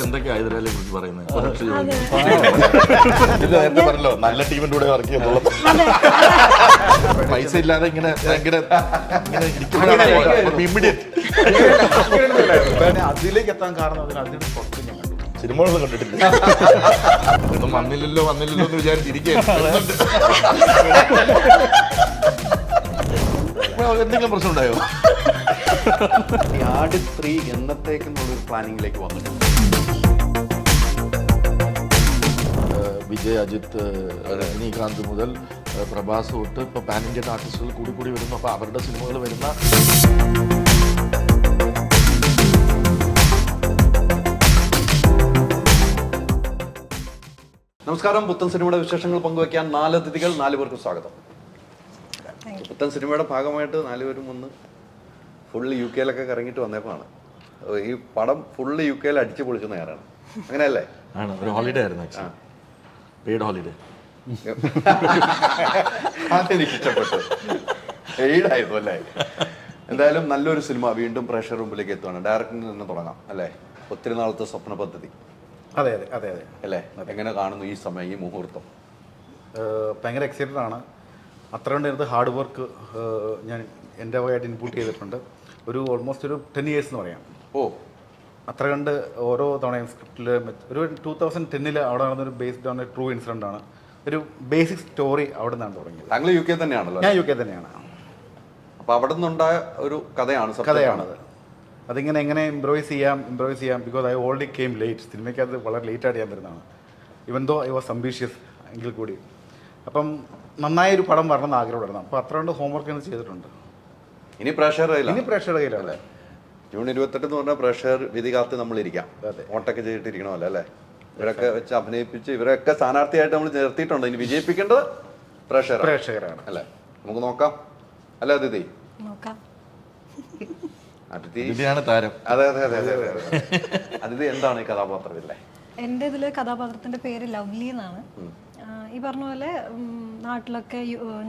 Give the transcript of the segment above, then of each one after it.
എന്തൊക്കെയാ ഹൈദരാലിയെ കുറിച്ച് പറയുന്നത്? നേരത്തെ പറഞ്ഞല്ലോ നല്ല ടീമിന്റെ കൂടെ വർക്ക് ചെയ്യുന്നുള്ളൂ. പൈസ ഇല്ലാതെ ഇങ്ങനെ ഭയങ്കര അതിലേക്ക് എത്താൻ കാരണം അതിന്റെ പുറത്ത് ഞാൻ കണ്ടു. സിനിമകളൊന്നും കണ്ടിട്ടില്ല. ഒന്നും വന്നില്ലല്ലോ എന്ന് വിചാരിച്ചിരിക്കുകയാണ്. എന്തെങ്കിലും പ്രശ്നം ഉണ്ടായോ? ആട് 3 എന്നത്തേക്കെന്നുള്ളൊരു പ്ലാനിങ്ങിലേക്ക് വന്നിട്ടുണ്ട്. വിജയ്, അജിത്ത്, രജനീകാന്ത് മുതൽ പ്രഭാസ് തൊട്ട് ഇപ്പോൾ പാൻ ഇന്ത്യൻ ആർട്ടിസ്റ്റുകൾ കൂടി വരുന്നു. അപ്പോൾ അവരുടെ സിനിമകൾ വരുന്ന നമസ്കാരം. പുത്തൻ സിനിമയുടെ വിശേഷങ്ങൾ പങ്കുവയ്ക്കാൻ 4 അതിഥികൾ, 4 പേർക്ക് സ്വാഗതം. പുത്തൻ സിനിമയുടെ ഭാഗമായിട്ട് 4 പേരും വന്ന് ഫുള്ള് UK കറങ്ങിയിട്ട് വന്നപ്പോഴാണ് ഈ പടം ഫുള്ള് UK അടിച്ചു പൊളിച്ചു നേരാണ്. അങ്ങനെയല്ലേ? ആണ്. ഒരു ഹോളിഡേ ആയിരുന്നു, പെയ്ഡ് ഹോളിഡേ. അതെനിക്ക് ഇഷ്ടപ്പെട്ടു. പെയ്ഡായിരുന്നു അല്ലേ? എന്തായാലും നല്ലൊരു സിനിമ വീണ്ടും പ്രേക്ഷകർ മുമ്പിലേക്ക് എത്തുകയാണ്. ഡയറക്ടറിൽ നിന്ന് തുടങ്ങാം അല്ലേ? ഒത്തിരി നാളത്തെ സ്വപ്ന പദ്ധതി. അതെ അല്ലേ? എങ്ങനെ കാണുന്നു ഈ സമയം, ഈ മുഹൂർത്തം? ഭയങ്കര എക്സൈറ്റഡ് ആണ്. അത്ര കണ്ടിരുന്നത് ഹാർഡ് വർക്ക് ഞാൻ എൻ്റെ വകയായിട്ട് ഇൻപുട്ട് ചെയ്തിട്ടുണ്ട്. ഓൾമോസ്റ്റ് ഒരു 10 years എന്ന് പറയാം. അത്ര കണ്ട് ഓരോ തവണയും സ്ക്രിപ്റ്റിൽ ഒരു 2010 അവിടെ നടന്നൊരു based on A true incident ആണ്. ഒരു ബേസിക് സ്റ്റോറി അവിടെ നിന്നാണ് തുടങ്ങിയത്. താങ്കൾ UK തന്നെയാണല്ലോ? ഞാൻ UK തന്നെയാണ്. അപ്പോൾ അവിടെ നിന്നുണ്ടായ ഒരു കഥയാണത്. അതിങ്ങനെ എങ്ങനെ ഇംപ്രവൈസ് ചെയ്യാം because I already came late. സിനിമയ്ക്ക് അത് വളരെ ലേറ്റായിട്ട് ചെയ്യാൻ വരുന്നതാണ്. ഇവൻ ദോ ഐ വാസ് അംബീഷ്യസ് എങ്കിൽ കൂടി. അപ്പം നന്നായൊരു പടം വരണമെന്ന് ആഗ്രഹമുണ്ടായിരുന്നു. അപ്പോൾ അത്ര കൊണ്ട് ഹോംവർക്ക് തന്നെ ചെയ്തിട്ടുണ്ട്. ഇനി പ്രേക്ഷകരുടെ കയ്യിലാണ്. ജൂൺ 28 എന്ന് പറഞ്ഞാൽ പ്രേക്ഷകർ വിധി കാത്ത് നമ്മളിരിക്കാം. വോട്ടൊക്കെ ചെയ്തിട്ടിരിക്കണമല്ലോ അല്ലേ? ഇവരൊക്കെ വെച്ച് അഭിനയിപ്പിച്ച് ഇവരൊക്കെ സ്ഥാനാർത്ഥിയായിട്ട് നമ്മൾ നിർത്തിയിട്ടുണ്ട്. ഇനി വിജയിപ്പിക്കേണ്ടത് പ്രേക്ഷകരാണ് അല്ലേ? നമുക്ക് നോക്കാം അല്ലേ അതിഥി? അതിഥിയാണ് താരം. അതെ. അതിഥി എന്താണ് ഈ കഥാപാത്രമില്ലേ? എൻ്റെ ഇതില് കഥാപാത്രത്തിന്റെ പേര് ലവ്ലി എന്നാണ്. ഈ പറഞ്ഞ പോലെ നാട്ടിലൊക്കെ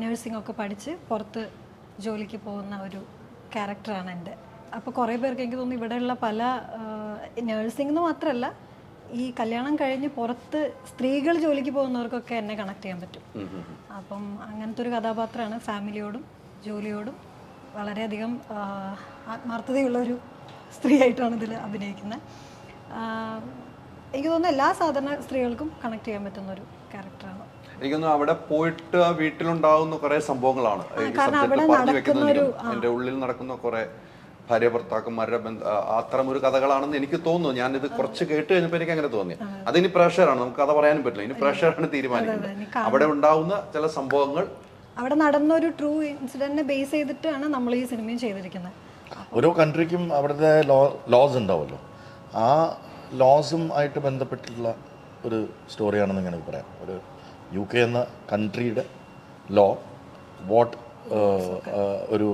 നഴ്സിംഗ് ഒക്കെ പഠിച്ച് പുറത്ത് ജോലിക്ക് പോകുന്ന ഒരു ക്യാരക്ടറാണ് എൻ്റെ. അപ്പോൾ കുറേ പേർക്ക് എനിക്ക് തോന്നുന്നു ഇവിടെയുള്ള പല നഴ്സിംഗ് എന്ന് മാത്രമല്ല, ഈ കല്യാണം കഴിഞ്ഞ് പുറത്ത് സ്ത്രീകൾ ജോലിക്ക് പോകുന്നവർക്കൊക്കെ എന്നെ കണക്ട് ചെയ്യാൻ പറ്റും. അപ്പം അങ്ങനത്തെ ഒരു കഥാപാത്രമാണ്. ഫാമിലിയോടും ജോലിയോടും വളരെയധികം ആത്മാർത്ഥതയുള്ളൊരു സ്ത്രീയായിട്ടാണ് ഇതിൽ അഭിനയിക്കുന്നത്. എനിക്ക് തോന്നുന്നു എല്ലാ സാധാരണ സ്ത്രീകൾക്കും കണക്ട് ചെയ്യാൻ പറ്റുന്ന ഒരു ക്യാരക്ടറാണ്. എനിക്കൊന്നും അവിടെ പോയിട്ട് ആ വീട്ടിലുണ്ടാകുന്ന കുറെ സംഭവങ്ങളാണ് എൻ്റെ ഉള്ളിൽ നടക്കുന്ന കുറെ ഭാര്യ ഭർത്താക്കന്മാരുടെ അത്തരം ഒരു കഥകളാണെന്ന് എനിക്ക് തോന്നുന്നു. ഞാനിത് കുറച്ച് കേട്ട് കഴിഞ്ഞപ്പോൾ എനിക്ക് അങ്ങനെ തോന്നി. അതിനി പ്രേക്ഷകരാണ്, നമുക്ക് കഥ പറയാനും പറ്റില്ല. ഇനി പ്രേക്ഷകരാണ് തീരുമാനിക്കുന്നത്. അവിടെ ഉണ്ടാവുന്ന ചില സംഭവങ്ങൾ, അവിടെ നടന്ന ഒരു ട്രൂ ഇൻസിഡന്റിനെ ബേസ് ചെയ്തിട്ടാണ് നമ്മൾ ഈ സിനിമയും ചെയ്തിരിക്കുന്നത്. ഓരോ കൺട്രിക്കും അവിടുത്തെ ലോസ് ഉണ്ടാവുമല്ലോ. ആ ലോസും ആയിട്ട് ബന്ധപ്പെട്ടിട്ടുള്ള ഒരു സ്റ്റോറിയാണെന്ന് ഇങ്ങനെ പറയാം. ഒരു UK എന്ന കൺട്രിയുടെ ലോ, ഒരു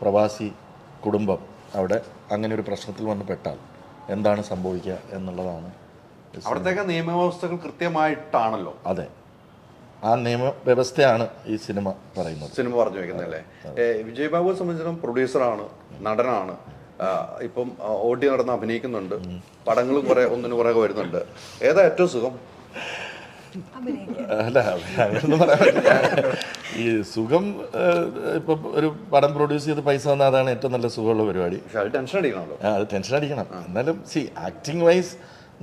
പ്രവാസി കുടുംബം അവിടെ അങ്ങനെ ഒരു പ്രശ്നത്തിൽ വന്ന് പെട്ടാൽ എന്താണ് സംഭവിക്കുക എന്നുള്ളതാണ്. അവിടത്തേക്ക് നിയമവ്യവസ്ഥകൾ കൃത്യമായിട്ടാണല്ലോ. അതെ, ആ നിയമവ്യവസ്ഥയാണ് ഈ സിനിമ പറഞ്ഞു വെക്കുന്നത് അല്ലേ? വിജയ് ബാബുവിനെ സംബന്ധിച്ചിടത്തോളം പ്രൊഡ്യൂസറാണ്, നടനാണ്, ഇപ്പം ഓടി നടന്ന് അഭിനയിക്കുന്നുണ്ട്, പടങ്ങളും ഒന്നിനു പുറകെ വരുന്നുണ്ട്. ഏതാ ഏറ്റവും സുഖം? അല്ല, അങ്ങനൊന്നും പറയാൻ പറ്റില്ല. ഈ സുഖം ഇപ്പം ഒരു പടം പ്രൊഡ്യൂസ് ചെയ്ത് പൈസ വന്നാൽ അതാണ് ഏറ്റവും നല്ല സുഖമുള്ള പരിപാടി. അത് ടെൻഷൻ അടിക്കണം. എന്നാലും ആക്ടിങ് വൈസ്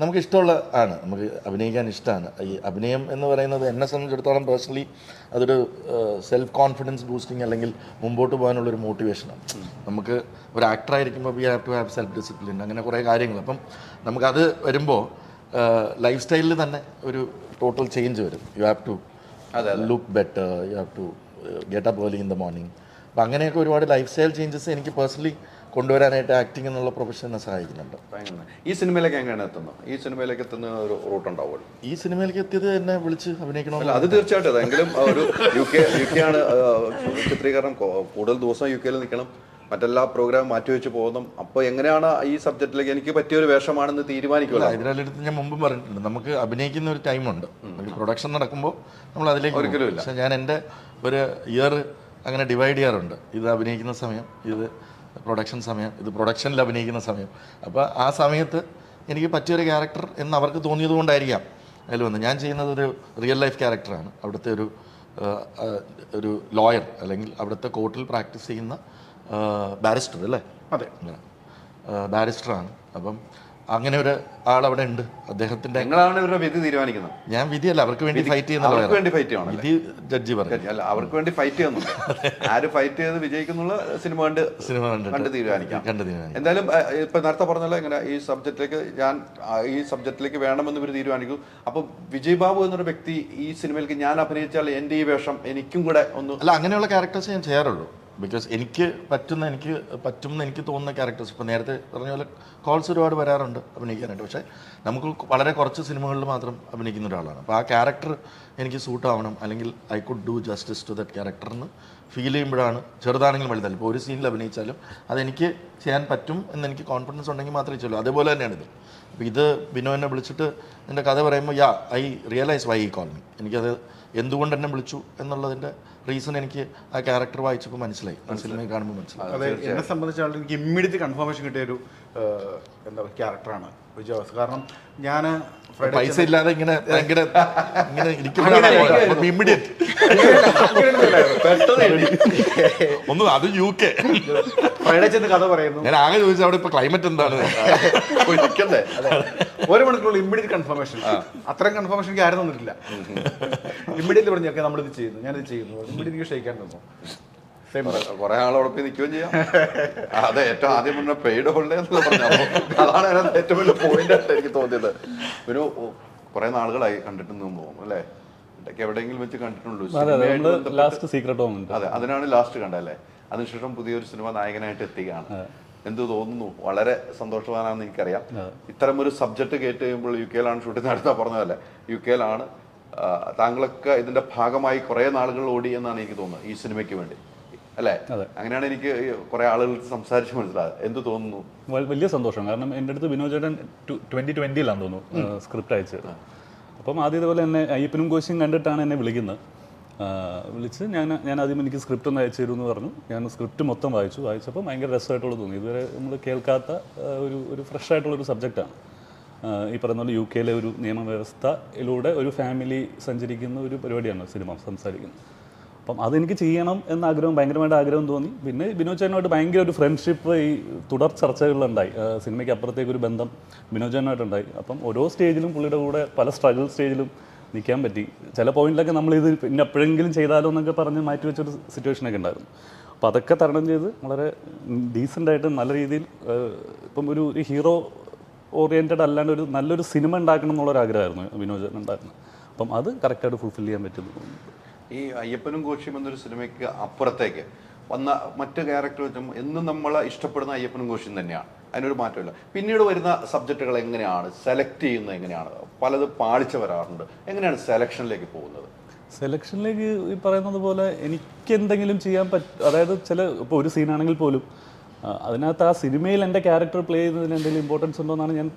നമുക്ക് ഇഷ്ടമുള്ള ആണ്, നമുക്ക് അഭിനയിക്കാൻ ഇഷ്ടമാണ്. ഈ അഭിനയം എന്ന് പറയുന്നത് എന്നെ സംബന്ധിച്ചിടത്തോളം പേഴ്സണലി അതൊരു സെൽഫ് കോൺഫിഡൻസ് ബൂസ്റ്റിംഗ് അല്ലെങ്കിൽ മുമ്പോട്ട് പോകാനുള്ളൊരു മോട്ടിവേഷനാണ്. നമുക്ക് ഒരു ആക്ടറായിരിക്കുമ്പോൾ we have to have self discipline, അങ്ങനെ കുറേ കാര്യങ്ങൾ. അപ്പം നമുക്കത് വരുമ്പോൾ ലൈഫ് സ്റ്റൈലിൽ തന്നെ ഒരു ടോട്ടൽ ചേഞ്ച് വരും. You have to look better, you have to get up early in the morning. അപ്പം അങ്ങനെയൊക്കെ ഒരുപാട് ലൈഫ് സ്റ്റൈൽ ചേഞ്ചസ് എനിക്ക് പേഴ്സണലി കൊണ്ടുവരാനായിട്ട് ആക്ടിംഗ് എന്നുള്ള പ്രൊഫഷനെ സഹായിക്കുന്നുണ്ട്. ഈ സിനിമയിലേക്ക് എങ്ങനെയാണ് എത്തുന്നത്? ഈ സിനിമയിലേക്ക് എത്തുന്ന ഒരു റൂട്ട് ഉണ്ടാവുമല്ലോ. ഈ സിനിമയിലേക്ക് എത്തിയത് എന്നെ വിളിച്ച് അഭിനയിക്കണമല്ലോ. അത് തീർച്ചയായിട്ടും. എങ്കിലും ഒരു UK ആണ് ചിത്രീകരണം, കൂടുതൽ ദിവസം UK നിൽക്കണം, മറ്റെല്ലാ പ്രോഗ്രാം മാറ്റിവെച്ച് പോകുന്നു. അപ്പോൾ എങ്ങനെയാണ് ഈ സബ്ജക്റ്റിലേക്ക് എനിക്ക് പറ്റിയൊരു വേഷമാണെന്ന് തീരുമാനിക്കുമല്ലോ? ഹൈദരാലിയടുത്ത് ഞാൻ മുമ്പ് പറഞ്ഞിട്ടുണ്ട്, നമുക്ക് അഭിനയിക്കുന്ന ഒരു ടൈമുണ്ട്. പ്രൊഡക്ഷൻ നടക്കുമ്പോൾ നമ്മൾ അതിലേക്ക് ഒരിക്കലും ഇല്ല. പക്ഷേ ഞാൻ എൻ്റെ ഒരു ഇയർ അങ്ങനെ ഡിവൈഡ് ചെയ്യാറുണ്ട്. ഇത് അഭിനയിക്കുന്ന സമയം, ഇത് പ്രൊഡക്ഷൻ സമയം, ഇത് പ്രൊഡക്ഷനിൽ അഭിനയിക്കുന്ന സമയം. അപ്പോൾ ആ സമയത്ത് എനിക്ക് പറ്റിയൊരു ക്യാരക്ടർ എന്ന് അവർക്ക് തോന്നിയത് കൊണ്ടായിരിക്കാം അതിൽ വന്ന്. ഞാൻ ചെയ്യുന്നത് ഒരു റിയൽ ലൈഫ് ക്യാരക്ടറാണ്. അവിടുത്തെ ഒരു ലോയർ, അല്ലെങ്കിൽ അവിടുത്തെ കോർട്ടിൽ പ്രാക്ടീസ് ചെയ്യുന്ന ബാരിസ്റ്റർ അല്ലേ? അതെ, ബാരിസ്റ്ററാണ്. അപ്പം അങ്ങനെ ഒരു ആളവിടെ ഉണ്ട്. അദ്ദേഹത്തിൻ്റെ നിങ്ങളാണ് ഇവരുടെ വിധി തീരുമാനിക്കുന്നത്. ഞാൻ വിധിയല്ല, അവർക്ക് വേണ്ടി ഫൈറ്റ് ചെയ്യുന്ന അവർക്ക് വേണ്ടി ഫൈറ്റ് ചെയ്യണം. വിധി ജഡ്ജി പറഞ്ഞു. അല്ല, അവർക്ക് വേണ്ടി ഫൈറ്റ് ചെയ്യുന്നുണ്ട്. ആര് ഫൈറ്റ് ചെയ്ത് വിജയിക്കുന്നുള്ള സിനിമ കണ്ട് തീരുമാനിക്കാം. എന്തായാലും ഇപ്പൊ നേരത്തെ പറഞ്ഞല്ലോ, ഇങ്ങനെ ഈ സബ്ജക്റ്റിലേക്ക് വേണമെന്ന് ഇവർ തീരുമാനിക്കും. അപ്പൊ വിജയ് ബാബു എന്നൊരു വ്യക്തി ഈ സിനിമയിലേക്ക് ഞാൻ അഭിനയിച്ചാൽ എൻ്റെ ഈ വേഷം എനിക്കും കൂടെ ഒന്ന് അല്ല, അങ്ങനെയുള്ള ക്യാരക്ടേഴ്സ് ഞാൻ ചെയ്യാറുള്ളൂ. ബിക്കോസ് എനിക്ക് പറ്റുമെന്ന് എനിക്ക് തോന്നുന്ന ക്യാരക്ടേഴ്സ്, ഇപ്പോൾ നേരത്തെ പറഞ്ഞ പോലെ കോൾസ് ഒരുപാട് വരാറുണ്ട് അഭിനയിക്കാനായിട്ട്. പക്ഷേ നമുക്ക് വളരെ കുറച്ച് സിനിമകളിൽ മാത്രം അഭിനയിക്കുന്ന ഒരാളാണ്. അപ്പോൾ ആ ക്യാരക്ടർ എനിക്ക് സൂട്ട് ആവണം, അല്ലെങ്കിൽ I could do justice to that ക്യാരക്ടറിന് ഫീൽ ചെയ്യുമ്പോഴാണ്, ചെറുതാണെങ്കിലും വലുതല്ല, ഇപ്പോൾ ഒരു സീനിൽ അഭിനയിച്ചാലും അതെനിക്ക് ചെയ്യാൻ പറ്റും എന്നെനിക്ക് കോൺഫിഡൻസ് ഉണ്ടെങ്കിൽ മാത്രമേ ചെയ്യുള്ളൂ. അതേപോലെ തന്നെയാണിത്. അപ്പോൾ ഇത് ബിനോനെ വിളിച്ചിട്ട് എൻ്റെ കഥ പറയുമ്പോൾ ഐ റിയലൈസ് വൈ ഈ കോൾ മീ. എനിക്കത് എന്തുകൊണ്ട് എന്നെ വിളിച്ചു എന്നുള്ളതിൻ്റെ റീസൺ എനിക്ക് ആ ക്യാരക്ടർ വായിച്ചപ്പോൾ മനസ്സിലായി, സിനിമയിൽ കാണുമ്പോൾ മനസ്സിലായി. അതെ, എന്നെ സംബന്ധിച്ചാണ് എനിക്ക് ഇമ്മീഡിയറ്റ് കൺഫർമേഷൻ കിട്ടിയൊരു എന്താ പറയുക ക്യാരക്ടറാണ് വിജയവാസ്. കാരണം ഞാൻ പൈസ ഇല്ലാതെ ഇങ്ങനെ ഭയങ്കര ഇങ്ങനെ ഇരിക്കുമ്പോഴാണ് ഇമ്മീഡിയറ്റ് ഒന്നും അത് UK ഫ്രൈഡേ ചെന്ന് കഥ പറയുന്നു. ഞാൻ ആകെ ചോദിച്ചാൽ അവിടെ ഇപ്പൊ ക്ലൈമറ്റ് എന്താണ്, ഒരു മണിക്കൂറുള്ള ഇമ്മീഡിയറ്റ് കൺഫർമേഷൻ. അത്രയും കൺഫർമേഷൻ എനിക്ക് ആരും തന്നിട്ടില്ല. ഇമ്മീഡിയറ്റ്ലി പറഞ്ഞു, ഓക്കെ നമ്മളിത് ചെയ്യുന്നു, ഞാനിത് ചെയ്യുന്നു. ഇമ്മീഡിയറ്റ് ഷെയ്ക്കാൻ തന്നു. കുറെ ആളോടൊപ്പം നിൽക്കുകയും ചെയ്യാം. അതെ, ഏറ്റവും ആദ്യം പറഞ്ഞ പെയ്ഡ് ഹോളിഡേ എന്നുള്ള പറഞ്ഞു. അതാണ് അതിനകത്ത് ഏറ്റവും വലിയ പോയിന്റ് ആയിട്ട് എനിക്ക് തോന്നിയത്. ഒരു കുറെ നാളുകളായി കണ്ടിട്ടൊന്നും പോകും അല്ലേ? ഇടയ്ക്ക് എവിടെയെങ്കിലും വെച്ച് കണ്ടിട്ടുള്ളൂ. അതെ, അതിനാണ് ലാസ്റ്റ് കണ്ടല്ലേ. അതിനുശേഷം പുതിയൊരു സിനിമ നായകനായിട്ട് എത്തുകയാണ്. എന്ത് തോന്നുന്നു? വളരെ സന്തോഷവാനാണെന്ന് എനിക്കറിയാം. ഇത്തരമൊരു സബ്ജക്ട് കേട്ട് കഴിയുമ്പോൾ UK ഷൂട്ടിംഗ് നടത്താൻ പറഞ്ഞതല്ലേ, UK താങ്കളൊക്കെ ഇതിന്റെ ഭാഗമായി കുറെ നാളുകൾ ഓടി എന്നാണ് എനിക്ക് തോന്നുന്നത് ഈ സിനിമയ്ക്ക് വേണ്ടി അല്ലേ? അങ്ങനെയാണ് എനിക്ക് കുറെ ആളുകൾ സംസാരിച്ച് മനസ്സിലായത്. എന്ത് തോന്നുന്നു? വലിയ സന്തോഷം. കാരണം എൻ്റെ അടുത്ത് വിനോദ് ചേട്ടൻ 2020 തോന്നുന്നു സ്ക്രിപ്റ്റ് അയച്ചത്. അപ്പം ആദ്യം ഇതുപോലെ എന്നെ അയ്യപ്പനും കോശിയും കണ്ടിട്ടാണ് എന്നെ വിളിച്ച് ഞാൻ ആദ്യം എനിക്ക് സ്ക്രിപ്റ്റ് ഒന്ന് അയച്ചു തരുമെന്ന് പറഞ്ഞു. ഞാൻ സ്ക്രിപ്റ്റ് മൊത്തം വായിച്ചപ്പോൾ ഭയങ്കര രസമായിട്ടുള്ള തോന്നി. ഇതുവരെ നമ്മൾ കേൾക്കാത്ത ഒരു ഫ്രഷ് ആയിട്ടുള്ളൊരു സബ്ജക്റ്റാണ്. ഈ പറയുന്ന പോലെ UK ഒരു നിയമവ്യവസ്ഥയിലൂടെ ഒരു ഫാമിലി സഞ്ചരിക്കുന്ന ഒരു പരിപാടിയാണ് സിനിമ സംസാരിക്കുന്നത്. അപ്പം അതെനിക്ക് ചെയ്യണം എന്ന ആഗ്രഹം, ഭയങ്കരമായിട്ട് ആഗ്രഹം തോന്നി. പിന്നെ വിനോദ് ചേട്ടനുമായിട്ട് ഭയങ്കര ഒരു ഫ്രണ്ട്ഷിപ്പ് ഈ തുടർ ചർച്ചകളിലുണ്ടായി. സിനിമയ്ക്ക് അപ്പുറത്തേക്കൊരു ബന്ധം വിനോദ് ചേട്ടനുമായിട്ടുണ്ടായി. അപ്പം ഓരോ സ്റ്റേജിലും പുള്ളിയുടെ കൂടെ പല സ്ട്രഗിൾ സ്റ്റേജിലും നിൽക്കാൻ പറ്റി. ചില പോയിന്റിലൊക്കെ നമ്മളിത് പിന്നെ എപ്പോഴെങ്കിലും ചെയ്താലോ എന്നൊക്കെ പറഞ്ഞ് മാറ്റി വെച്ചൊരു സിറ്റുവേഷനൊക്കെ ഉണ്ടായിരുന്നു. അപ്പോൾ അതൊക്കെ തരണം ചെയ്ത് വളരെ ഡീസൻ്റായിട്ട് നല്ല രീതിയിൽ ഇപ്പം ഒരു ഹീറോ ഓറിയൻറ്റഡ് അല്ലാണ്ട് ഒരു നല്ലൊരു സിനിമ ഉണ്ടാക്കണം എന്നുള്ളൊരാഗ്രഹമായിരുന്നു വിനോദ് ചേട്ടൻ ഉണ്ടായിരുന്നത്. അപ്പം അത് കറക്റ്റായിട്ട് ഫുൾഫിൽ ചെയ്യാൻ പറ്റുന്നു. ഈ അയ്യപ്പനും കോശിയും എന്നൊരു സിനിമയ്ക്ക് അപ്പുറത്തേക്ക് വന്ന മറ്റ് ക്യാരക്ടർ വെച്ചും എന്നും നമ്മൾ ഇഷ്ടപ്പെടുന്ന അയ്യപ്പനും കോശിയും തന്നെയാണ്, അതിനൊരു മാറ്റമില്ല. പിന്നീട് വരുന്ന സബ്ജക്റ്റുകൾ എങ്ങനെയാണ് സെലക്ട് ചെയ്യുന്നത്? എങ്ങനെയാണ് പലത് പാളിച്ച വരാറുണ്ട്, എങ്ങനെയാണ് സെലക്ഷനിലേക്ക് പോകുന്നത്? സെലക്ഷനിലേക്ക് ഈ പറയുന്നത് പോലെ എനിക്ക് എന്തെങ്കിലും ചെയ്യാൻ അതായത് ഇപ്പോൾ ഒരു സീനാണെങ്കിൽ പോലും അതിനകത്ത് ആ സിനിമയിൽ എൻ്റെ ക്യാരക്ടർ പ്ലേ ചെയ്യുന്നതിന് എന്തെങ്കിലും ഇമ്പോർട്ടൻസ് ഉണ്ടോ എന്നാണ് ഞാൻ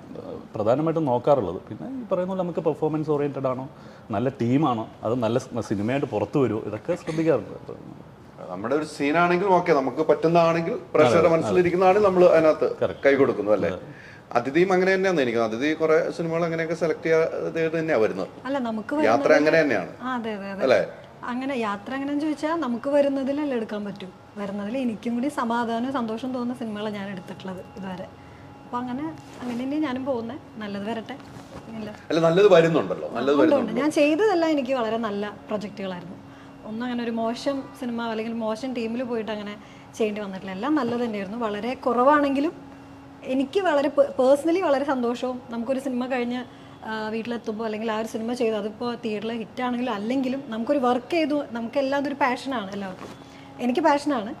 പ്രധാനമായിട്ടും നോക്കാറുള്ളത്. പിന്നെ ഈ പറയുന്ന പോലെ നമുക്ക് പെർഫോമൻസ് ഓറിയൻറ്റഡ് ആണോ, നല്ല ടീമാണോ, അത് നല്ല സിനിമയായിട്ട് പുറത്തു വരുമോ, ഇതൊക്കെ ശ്രദ്ധിക്കാറുണ്ട്. നമ്മുടെ ഒരു സീനാണെങ്കിലും ഓക്കെ, നമുക്ക് പറ്റുന്നതാണെങ്കിൽ പ്രേക്ഷകരുടെ മനസ്സിലിരിക്കുന്നതാണെങ്കിൽ നമ്മൾ അതിനകത്ത് കൈ കൊടുക്കുന്നു അല്ലേ? അതിഥിയും അങ്ങനെ തന്നെയാണ്. എനിക്ക് അതിഥി കുറെ സിനിമകൾ അങ്ങനെയൊക്കെ സെലക്ട് ചെയ്ത് തന്നെയാണ് വരുന്നത്. യാത്ര അങ്ങനെ തന്നെയാണ് അല്ലേ? അങ്ങനെ യാത്ര എങ്ങനെയാന്ന് ചോദിച്ചാൽ നമുക്ക് വരുന്നതിലല്ല എടുക്കാൻ പറ്റും. വരുന്നതിൽ എനിക്കും കൂടി സമാധാനവും സന്തോഷം തോന്നുന്ന സിനിമകളാണ് ഞാൻ എടുത്തിട്ടുള്ളത് ഇതുവരെ. അപ്പോൾ അങ്ങനെ തന്നെയാണ് ഞാനും പോകുന്നത്. നല്ലത് വരട്ടെ. അല്ല, നല്ലത് വരുന്നുണ്ടല്ലോ. ഞാൻ ചെയ്തതെല്ലാം എനിക്ക് വളരെ നല്ല പ്രൊജക്റ്റുകളായിരുന്നു. ഒന്നും അങ്ങനെ ഒരു മോശം സിനിമ അല്ലെങ്കിൽ മോശം ടീമിൽ പോയിട്ട് അങ്ങനെ ചെയ്യേണ്ടി വന്നിട്ടില്ല. എല്ലാം നല്ലത് തന്നെയായിരുന്നു. വളരെ കുറവാണെങ്കിലും എനിക്ക് വളരെ പേഴ്സണലി വളരെ സന്തോഷവും, നമുക്കൊരു സിനിമ കഴിഞ്ഞ് വീട്ടിലെത്തുമ്പോൾ അല്ലെങ്കിൽ ആ ഒരു സിനിമ ചെയ്തു അതിപ്പോൾ തിയേറ്ററിൽ ഹിറ്റാണെങ്കിലും അല്ലെങ്കിലും നമുക്കൊരു വർക്ക് ചെയ്തു, നമുക്കെല്ലാം അതൊരു പാഷനാണ് എല്ലാവർക്കും. എനിക്ക് പാഷനാണ്.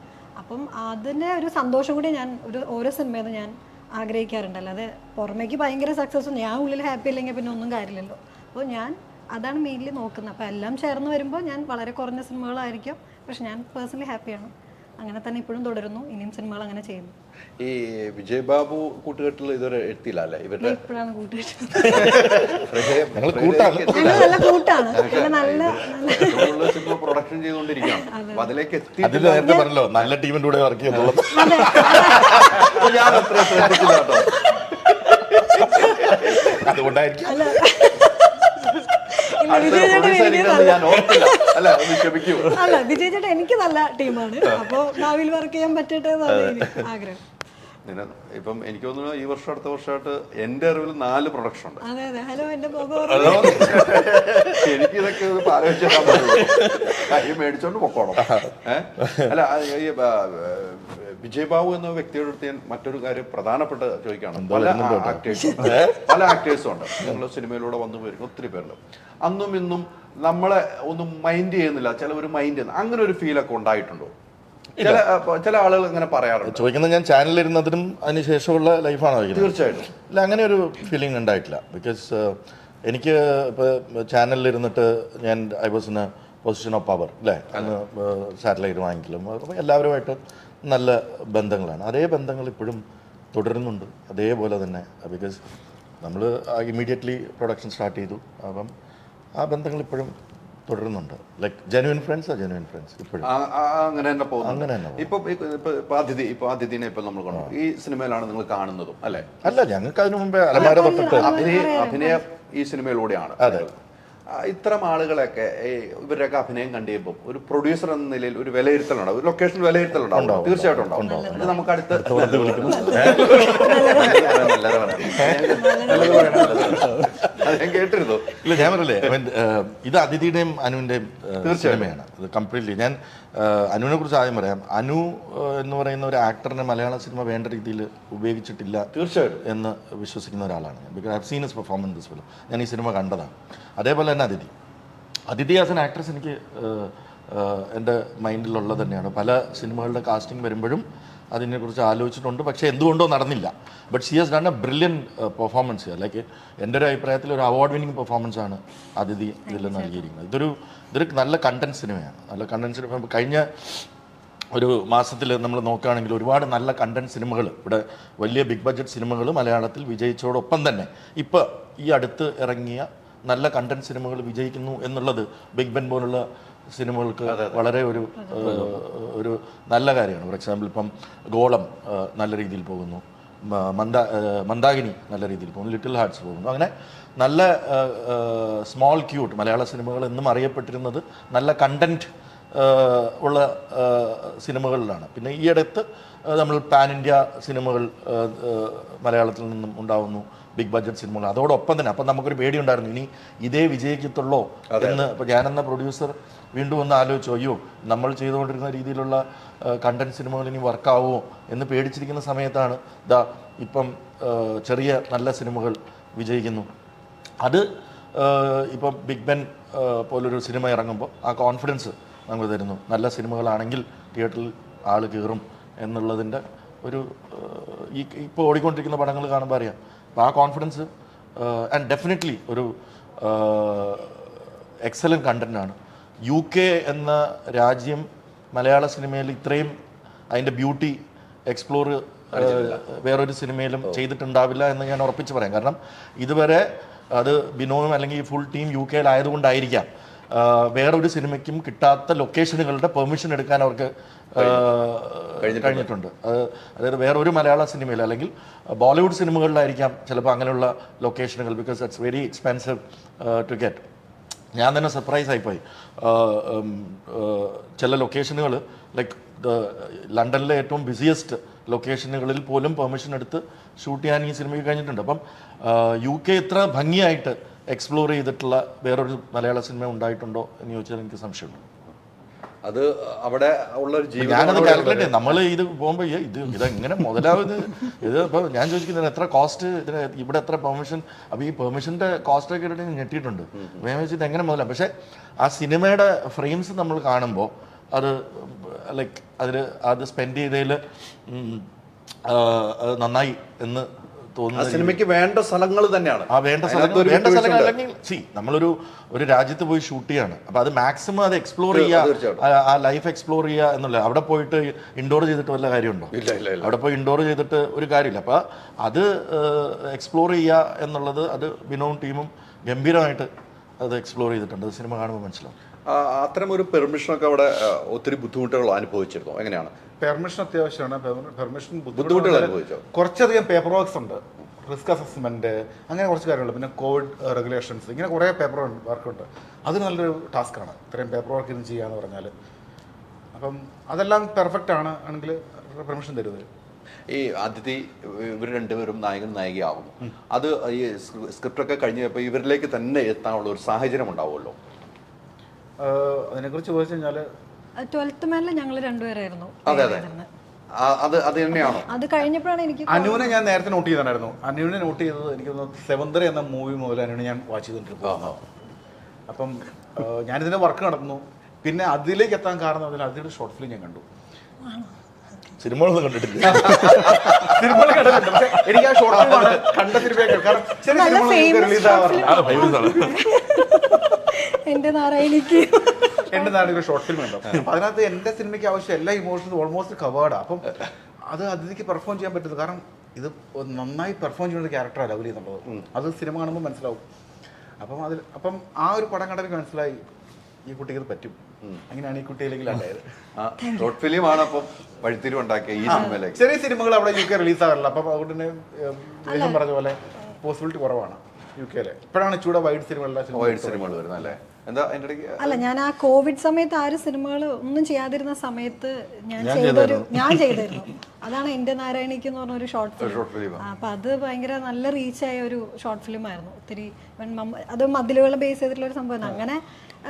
അപ്പം അതിൻ്റെ ഒരു സന്തോഷം കൂടി ഞാൻ ഓരോ സിനിമയിൽ നിന്ന് ഞാൻ ആഗ്രഹിക്കാറുണ്ട്. അല്ലാതെ പുറമേക്ക് ഭയങ്കര സക്സസ്സും ഞാൻ ഉള്ളിൽ ഹാപ്പി അല്ലെങ്കിൽ പിന്നെ ഒന്നും കാര്യമില്ലല്ലോ. അപ്പോൾ ഞാൻ അതാണ് മെയിൻലി നോക്കുന്നത്. അപ്പോൾ എല്ലാം ചേർന്ന് വരുമ്പോൾ ഞാൻ വളരെ കുറഞ്ഞ സിനിമകളായിരിക്കും, പക്ഷെ ഞാൻ പേഴ്സണലി ഹാപ്പിയാണ്. അങ്ങനെ തന്നെ ഇപ്പോഴും തുടരുന്നു. ഇനിയും സിനിമകൾ അങ്ങനെ ചെയ്യുന്നു. ഈ വിജയ് ബാബു കൂട്ടുകെട്ടിൽ ഇതുവരെ എത്തിയില്ല അല്ലേ? ഇവരുടെ ഇപ്പോഴാണ് കൂട്ടുകെട്ട്. പ്രൊഡക്ഷൻ ചെയ്തുകൊണ്ടിരിക്കുകയാണ്. അപ്പൊ അതിലേക്ക് എത്തി പറഞ്ഞല്ലോ നല്ല ടീമിന്റെ കൂടെ വർക്ക് ചെയ്യുന്നുള്ളത്. ഞാൻ അത്ര ശ്രദ്ധിച്ചില്ല കേട്ടോ. അതുകൊണ്ടായിരിക്കും. ഇല്ല, വിജയ് ചേട്ടൻ എനിക്ക് നല്ല ഞാൻ ഓർത്തില്ല. അല്ല, ഒന്ന് ക്ഷമിക്കൂ. അല്ല, വിജയ് ചേട്ടൻ എനിക്ക് നല്ല ടീമാണ്. അപ്പോൾ ഭാവിയിൽ വർക്ക് ചെയ്യാൻ പറ്റട്ടെ എന്നാണ് എനിക്ക് ആഗ്രഹം. ഇപ്പം എനിക്ക് തോന്നുന്നു ഈ വർഷം അടുത്ത വർഷമായിട്ട് എൻ്റെ അറിവിൽ 4 പ്രൊഡക്ഷൻ ഉണ്ട്. അതെ അതെ. ഹലോ, എൻ്റെ ബോബോ. എനിക്ക് ഇതൊക്കെ ഒരു ആലോചിച്ചാൽ കൈ മേടിച്ചോണ്ട് പൊക്കോണം. അല്ല, ഈ വിജയ് ബാബു എന്ന വ്യക്തിയുടെ അടുത്ത് ഞാൻ മറ്റൊരു കാര്യം പ്രധാനപ്പെട്ട ചോദിക്കുകയാണ്. പല ആക്ടേഴ്സും ഉണ്ട് ഞങ്ങൾ സിനിമയിലൂടെ വന്നു പോയിരിക്കും ഒത്തിരി പേരുണ്ട്. അന്നും ഇന്നും നമ്മളെ ഒന്നും മൈൻഡ് ചെയ്യുന്നില്ല, ചിലവർ മൈൻഡ് ചെയ്യുന്ന അങ്ങനെ ഒരു ഫീലൊക്കെ ഉണ്ടായിട്ടുണ്ടോ? ചില ആളുകൾ ഇങ്ങനെ പറയാറുണ്ട്. ചോദിക്കുന്നത് ഞാൻ ചാനലിലിരുന്നതിനും അതിന് ശേഷമുള്ള ലൈഫാണോ ചോദിക്കുന്നത്? തീർച്ചയായിട്ടും ഇല്ല, അങ്ങനെ ഒരു ഫീലിംഗ് ഉണ്ടായിട്ടില്ല. ബിക്കോസ് എനിക്ക് ഇപ്പോൾ ചാനലിലിരുന്നിട്ട് ഞാൻ I was in A position of power അല്ലേ, അന്ന് സാറ്റലൈറ്റ് വാങ്ങിക്കലും അപ്പോൾ എല്ലാവരുമായിട്ട് നല്ല ബന്ധങ്ങളാണ്. അതേ ബന്ധങ്ങൾ ഇപ്പോഴും തുടരുന്നുണ്ട് അതേപോലെ തന്നെ. ബിക്കോസ് നമ്മൾ ഇമ്മീഡിയറ്റ്ലി പ്രൊഡക്ഷൻ സ്റ്റാർട്ട് ചെയ്തു. അപ്പം ആ ബന്ധങ്ങൾ ഇപ്പോഴും തുടരുന്നുണ്ട്. ലൈക്ക് ജെന്യുവൻ ഫ്രണ്ട്സ് ഇപ്പോഴും അങ്ങനെ തന്നെ പോകുന്നു. അങ്ങനെ തന്നെ. ഇപ്പൊ അതിഥിനെ ഇപ്പൊ നമ്മൾ കണ്ടു. ഈ സിനിമയിലാണ് നിങ്ങൾ കാണുന്നതും അല്ലേ? അല്ല, ഞങ്ങൾക്ക് അതിനു മുമ്പേ അലമാര തൊട്ടിട്ട് അഭിനയം ഈ സിനിമയിലൂടെയാണ്. അതെ. ഇത്തരം ആളുകളൊക്കെ ഇവരുടെയൊക്കെ അഭിനയം കണ്ടുകഴിയുമ്പോൾ ഒരു പ്രൊഡ്യൂസർ എന്ന നിലയിൽ ഒരു വിലയിരുത്തലുണ്ടാവും, ഒരു ലൊക്കേഷൻ വിലയിരുത്തലുണ്ടാവും. തീർച്ചയായിട്ടും ഉണ്ടാവും. ഇത് നമുക്ക് അടുത്ത ഞാൻ കേട്ടിരുന്നു. ഇല്ല, ഞാൻ പറയല്ലേ, ഇത് അതിഥിയുടെയും അനുവിൻ്റെയും സിനിമയാണ്. ഇത് കംപ്ലീറ്റ്ലി ഞാൻ അനുവിനെ കുറിച്ച് ആദ്യം പറയാം. അനു എന്ന് പറയുന്ന ഒരു ആക്ടറിനെ മലയാള സിനിമ വേണ്ട രീതിയിൽ ഉപയോഗിച്ചിട്ടില്ല തീർച്ചയായിട്ടും എന്ന് വിശ്വസിക്കുന്ന ഒരാളാണ് ഞാൻ. Because I have seen his performance this film. ഞാൻ ഈ സിനിമ കണ്ടതാണ്. അതേപോലെ തന്നെ അതിഥി ആസ് എൻ ആക്ട്രസ് എനിക്ക് എൻ്റെ മൈൻഡിലുള്ളത് തന്നെയാണ്. പല സിനിമകളുടെ കാസ്റ്റിംഗ് വരുമ്പോഴും അതിനെക്കുറിച്ച് ആലോചിച്ചിട്ടുണ്ട്, പക്ഷേ എന്തുകൊണ്ടോ നടന്നില്ല. But she has done A brilliant performance. Like എൻ്റെ ഒരു അഭിപ്രായത്തിൽ ഒരു അവാർഡ് വിന്നിങ് പെർഫോമൻസാണ് അതിഥി ഇതിൽ നൽകിയിരിക്കുന്നത്. ഇതൊരു നല്ല കണ്ടന്റ് സിനിമയാണ്. നല്ല കണ്ടന്റ് സിനിമ. കഴിഞ്ഞ ഒരു മാസത്തിൽ നമ്മൾ നോക്കുകയാണെങ്കിൽ ഒരുപാട് നല്ല കണ്ടന്റ് സിനിമകൾ, ഇവിടെ വലിയ ബിഗ് ബഡ്ജറ്റ് സിനിമകൾ മലയാളത്തിൽ വിജയിച്ചതോടൊപ്പം തന്നെ ഇപ്പോൾ ഈ അടുത്ത് ഇറങ്ങിയ നല്ല കണ്ടന്റ് സിനിമകൾ വിജയിക്കുന്നു എന്നുള്ളത് ബിഗ് ബെൻ പോലുള്ള സിനിമകൾക്ക് വളരെ ഒരു നല്ല കാര്യമാണ്. ഫോർ എക്സാമ്പിൾ ഇപ്പം ഗോളം നല്ല രീതിയിൽ പോകുന്നു, മന്ദാകിനി നല്ല രീതിയിൽ പോകുന്നു, ലിറ്റിൽ ഹാർട്ട്സ് പോകുന്നു. അങ്ങനെ നല്ല സ്മോൾ ക്യൂട്ട് മലയാള സിനിമകൾ എന്നും അറിയപ്പെട്ടിരുന്നത് നല്ല കണ്ടന്റ് ഉള്ള സിനിമകളിലാണ്. പിന്നെ ഈ അടുത്ത് നമ്മൾ പാൻ ഇന്ത്യ സിനിമകൾ മലയാളത്തിൽ നിന്നും ഉണ്ടാവുന്നു, ബിഗ് ബഡ്ജറ്റ് സിനിമകൾ. അതോടൊപ്പം തന്നെ അപ്പം നമുക്കൊരു പേടിയുണ്ടായിരുന്നു, ഇനി ഇതേ വിജയിക്കത്തുള്ളോ എന്ന്. ഇപ്പോൾ ഞാനെന്ന പ്രൊഡ്യൂസർ വീണ്ടും ഒന്ന് ആലോചിച്ചു, അയ്യോ നമ്മൾ ചെയ്തുകൊണ്ടിരുന്ന രീതിയിലുള്ള കണ്ടന്റ് സിനിമകൾ ഇനി വർക്കാവുമോ എന്ന് പേടിച്ചിരിക്കുന്ന സമയത്താണ് ഇപ്പം ചെറിയ നല്ല സിനിമകൾ വിജയിക്കുന്നു. അത് ഇപ്പം ബിഗ് ബെൻ പോലൊരു സിനിമ ഇറങ്ങുമ്പോൾ ആ കോൺഫിഡൻസ് നമുക്ക് തരുന്നു. നല്ല സിനിമകളാണെങ്കിൽ തിയേറ്ററിൽ ആൾ കയറും എന്നുള്ളതിൻ്റെ ഒരു ഇപ്പോൾ ഓടിക്കൊണ്ടിരിക്കുന്ന പടങ്ങൾ കാണുമ്പോൾ അറിയാം. അപ്പോൾ ആ കോൺഫിഡൻസ് ആൻഡ് ഡെഫിനറ്റ്ലി ഒരു എക്സലൻറ്റ് കണ്ടൻറ്റാണ്. UK എന്ന രാജ്യം മലയാള സിനിമയിൽ ഇത്രയും അതിൻ്റെ ബ്യൂട്ടി എക്സ്പ്ലോർ വേറൊരു സിനിമയിലും ചെയ്തിട്ടുണ്ടാവില്ല എന്ന് ഞാൻ ഉറപ്പിച്ച് പറയാം. കാരണം ഇതുവരെ അത് ബിനോയും അല്ലെങ്കിൽ ഫുൾ ടീം UK ആയതുകൊണ്ടായിരിക്കാം വേറൊരു സിനിമയ്ക്കും കിട്ടാത്ത ലൊക്കേഷനുകളുടെ പെർമിഷൻ എടുക്കാൻ അവർക്ക് കഴിഞ്ഞിട്ടുണ്ട്. അതായത് വേറൊരു മലയാള സിനിമയിൽ അല്ലെങ്കിൽ ബോളിവുഡ് സിനിമകളിലായിരിക്കാം ചിലപ്പോൾ അങ്ങനെയുള്ള ലൊക്കേഷനുകൾ. Because it's very expensive to get. ഞാൻ തന്നെ സർപ്രൈസ് ആയിപ്പോയി. ചില ലൊക്കേഷനുകൾ ലൈക്ക് ലണ്ടനിലെ ഏറ്റവും ബിസിയസ്റ്റ് ലൊക്കേഷനുകളിൽ പോലും പെർമിഷൻ എടുത്ത് ഷൂട്ട് ചെയ്യാൻ ഈ സിനിമയ്ക്ക് കഴിഞ്ഞിട്ടുണ്ട്. അപ്പം UK ഇത്ര ഭംഗിയായിട്ട് എക്സ്പ്ലോർ ചെയ്തിട്ടുള്ള വേറൊരു മലയാള സിനിമ ഉണ്ടായിട്ടുണ്ടോ എന്ന് ചോദിച്ചാൽ എനിക്ക് സംശയമുണ്ട്. അത് അവിടെ ഉള്ള ഒരു ജീവിതം ഞാനത് കാൽക്കുലേറ്റ് ചെയ്യും. നമ്മൾ ഇത് പോകുമ്പോൾ ഇതെങ്ങനെ മുതലാവുന്നത് ഇത് ഇപ്പോൾ ഞാൻ ചോദിക്കുന്നത് എത്ര കോസ്റ്റ് ഇതിന്, ഇവിടെ എത്ര പെർമിഷൻ. അപ്പോൾ ഈ പെർമിഷൻ്റെ കോസ്റ്റൊക്കെ ഇട്ട് ഞെട്ടിയിട്ടുണ്ട്. അപ്പോൾ ഞാൻ വെച്ചിട്ട് എങ്ങനെ മുതലാവും. പക്ഷേ ആ സിനിമയുടെ ഫ്രെയിംസ് നമ്മൾ കാണുമ്പോൾ അത് ലൈക്ക് അത് സ്പെൻഡ് ചെയ്തതിൽ നന്നായി എന്ന് തോന്നുന്നു. സിനിമയ്ക്ക് വേണ്ട സ്ഥലങ്ങൾ തന്നെയാണ്. ആ വേണ്ട സ്ഥലങ്ങൾ അല്ലെങ്കിൽ നമ്മളൊരു രാജ്യത്ത് പോയി ഷൂട്ട് ചെയ്യാണ്. അപ്പോൾ അത് മാക്സിമം അത് എക്സ്പ്ലോർ ചെയ്യുക, ആ ലൈഫ് എക്സ്പ്ലോർ ചെയ്യുക എന്നുള്ള. അവിടെ പോയിട്ട് ഇൻഡോർ ചെയ്തിട്ട് വല്ല കാര്യമുണ്ടോ? അവിടെ പോയി ഇൻഡോർ ചെയ്തിട്ട് ഒരു കാര്യമില്ല. അപ്പോൾ അത് എക്സ്പ്ലോർ ചെയ്യുക എന്നുള്ളത് അത് ബിനോവും ടീമും ഗംഭീരമായിട്ട് അത് എക്സ്പ്ലോർ ചെയ്തിട്ടുണ്ട്. അത് സിനിമ കാണുമ്പോൾ മനസ്സിലാവും. അത്തരം ഒരു പെർമിഷനൊക്കെ അവിടെ ഒത്തിരി ബുദ്ധിമുട്ടുകൾ അനുഭവിച്ചിരുന്നു. എങ്ങനെയാണ്? പെർമിഷൻ അത്യാവശ്യമാണ്. പെർമിഷൻ ബുദ്ധിമുട്ടുകൾ അനുഭവിച്ചോ? കുറച്ചധികം പേപ്പർ വർക്ക്സ് ഉണ്ട്. റിസ്ക് അസസ്മെൻറ്റ്, അങ്ങനെ കുറച്ച് കാര്യങ്ങളുണ്ട്. പിന്നെ കോവിഡ് റെഗുലേഷൻസ്, ഇങ്ങനെ കുറേ പേപ്പർ വർക്കുണ്ട്. അത് നല്ലൊരു ടാസ്ക്കാണ് ഇത്രയും പേപ്പർ വർക്ക് ഇരുന്ന് ചെയ്യുക എന്ന് പറഞ്ഞാൽ. അപ്പം അതെല്ലാം പെർഫെക്റ്റ് ആണ് ആണെങ്കിൽ പെർമിഷൻ തരുന്നത്. ഈ അതിഥി ഇവർ രണ്ടുപേരും നായകൻ നായികയാകുന്നു, അത് ഈ സ്ക്രിപ്റ്റൊക്കെ കഴിഞ്ഞപ്പോൾ ഇവരിലേക്ക് തന്നെ എത്താനുള്ള ഒരു സാഹചര്യം ഉണ്ടാവുമല്ലോ. അതിനെക്കുറിച്ച് ചോദിച്ചു കഴിഞ്ഞാൽ 12th മാനിൽ ഞങ്ങൾ രണ്ടുപേരായിരുന്നു. അതെ അതെ, അത് തന്നെയാണോ? അത് കഴിഞ്ഞപ്പോഴാണ് എനിക്ക് അനുവിനെ ഞാൻ നേരത്തെ നോട്ട് ചെയ്തിട്ടുണ്ടായിരുന്നു. അനുവിനെ നോട്ട് ചെയ്തത് എനിക്ക് തോന്നുന്നു സെവന്തര എന്ന മൂവി മുതൽ അനുവിനെ ഞാൻ വാച്ച് ചെയ്തിട്ടുണ്ട്. അപ്പം ഞാനിതിൻ്റെ വർക്ക് നടത്തുന്നു. പിന്നെ അതിലേക്ക് എത്താൻ കാരണം അതിൽ അതിൻ്റെ ഷോർട്ട് ഫിലിം ഞാൻ കണ്ടു. സിനിമകളൊന്നും കണ്ടിട്ടില്ല. സിനിമകൾ കണ്ടിട്ടുണ്ട്, പക്ഷേ എനിക്ക് ആ ഷോർട്ട് ഫിലിമാണ് കണ്ട സിനിമയൊക്കെ. കാരണം ചെറിയ സിനിമകൾ റിലീസ് ആവാറില്ല. എന്റെ നാരായണിക്ക് എൻ്റെ നാടിൻ്റെ ഷോർട്ട് ഫിലിം ഉണ്ടോ. അപ്പം അതിനകത്ത് എൻ്റെ സിനിമയ്ക്ക് ആവശ്യം എല്ലാ ഇമോഷൻസും ഓൾമോസ്റ്റ് കവേർഡാണ്. അപ്പം അത് അതിലേക്ക് പെർഫോം ചെയ്യാൻ പറ്റുന്നത്. കാരണം ഇത് നന്നായി പെർഫോം ചെയ്യുന്ന ഒരു ക്യാരക്ടറാണ് ലവ്ലി എന്നുള്ളത്. അത് സിനിമ കാണുമ്പോൾ മനസ്സിലാവും. അപ്പം ആ ഒരു പടം കണ്ടപ്പോൾ മനസ്സിലായി ഈ കുട്ടിക്ക് ഇത് പറ്റും. അങ്ങനെയാണ് ഈ കുട്ടിയിലേക്ക് ഉണ്ടായത്. ഷോർട്ട് ഫിലിം ആണ് അപ്പം വഴിത്തിരിവുണ്ടാക്കിയ ഈ സിനിമയിലേക്ക്. ചെറിയ സിനിമകൾ അവിടെ UK റിലീസ് ആകാറില്ല. അപ്പം അതുകൊണ്ട് തന്നെ അദ്ദേഹം പറഞ്ഞ പോലെ പോസിബിലിറ്റി കുറവാണ് UK. ഇപ്പോഴാണ് ചൂടെ വൈഡ് സിനിമകൾ വരുന്നത് അല്ലേ? എന്താ അതിൻ്റെ ഇടയ്ക്ക് അല്ല, ഞാൻ ആ കോവിഡ് സമയത്ത് ആരും സിനിമകൾ ഒന്നും ചെയ്യാതിരുന്ന സമയത്ത് ഞാൻ ചെയ്തിരുന്നു. അതാണ് എന്റെ നാരായണിക്ക് എന്ന് പറഞ്ഞ ഒരു ഷോർട്ട് ഫിലിം. അപ്പൊ അത് ഭയങ്കര നല്ല റീച്ചായ ഒരു ഷോർട്ട് ഫിലിം ആയിരുന്നു. ഒത്തിരി അത് മതിലുകളെ ബേസ് ചെയ്തിട്ടുള്ള ഒരു സംഭവം, അങ്ങനെ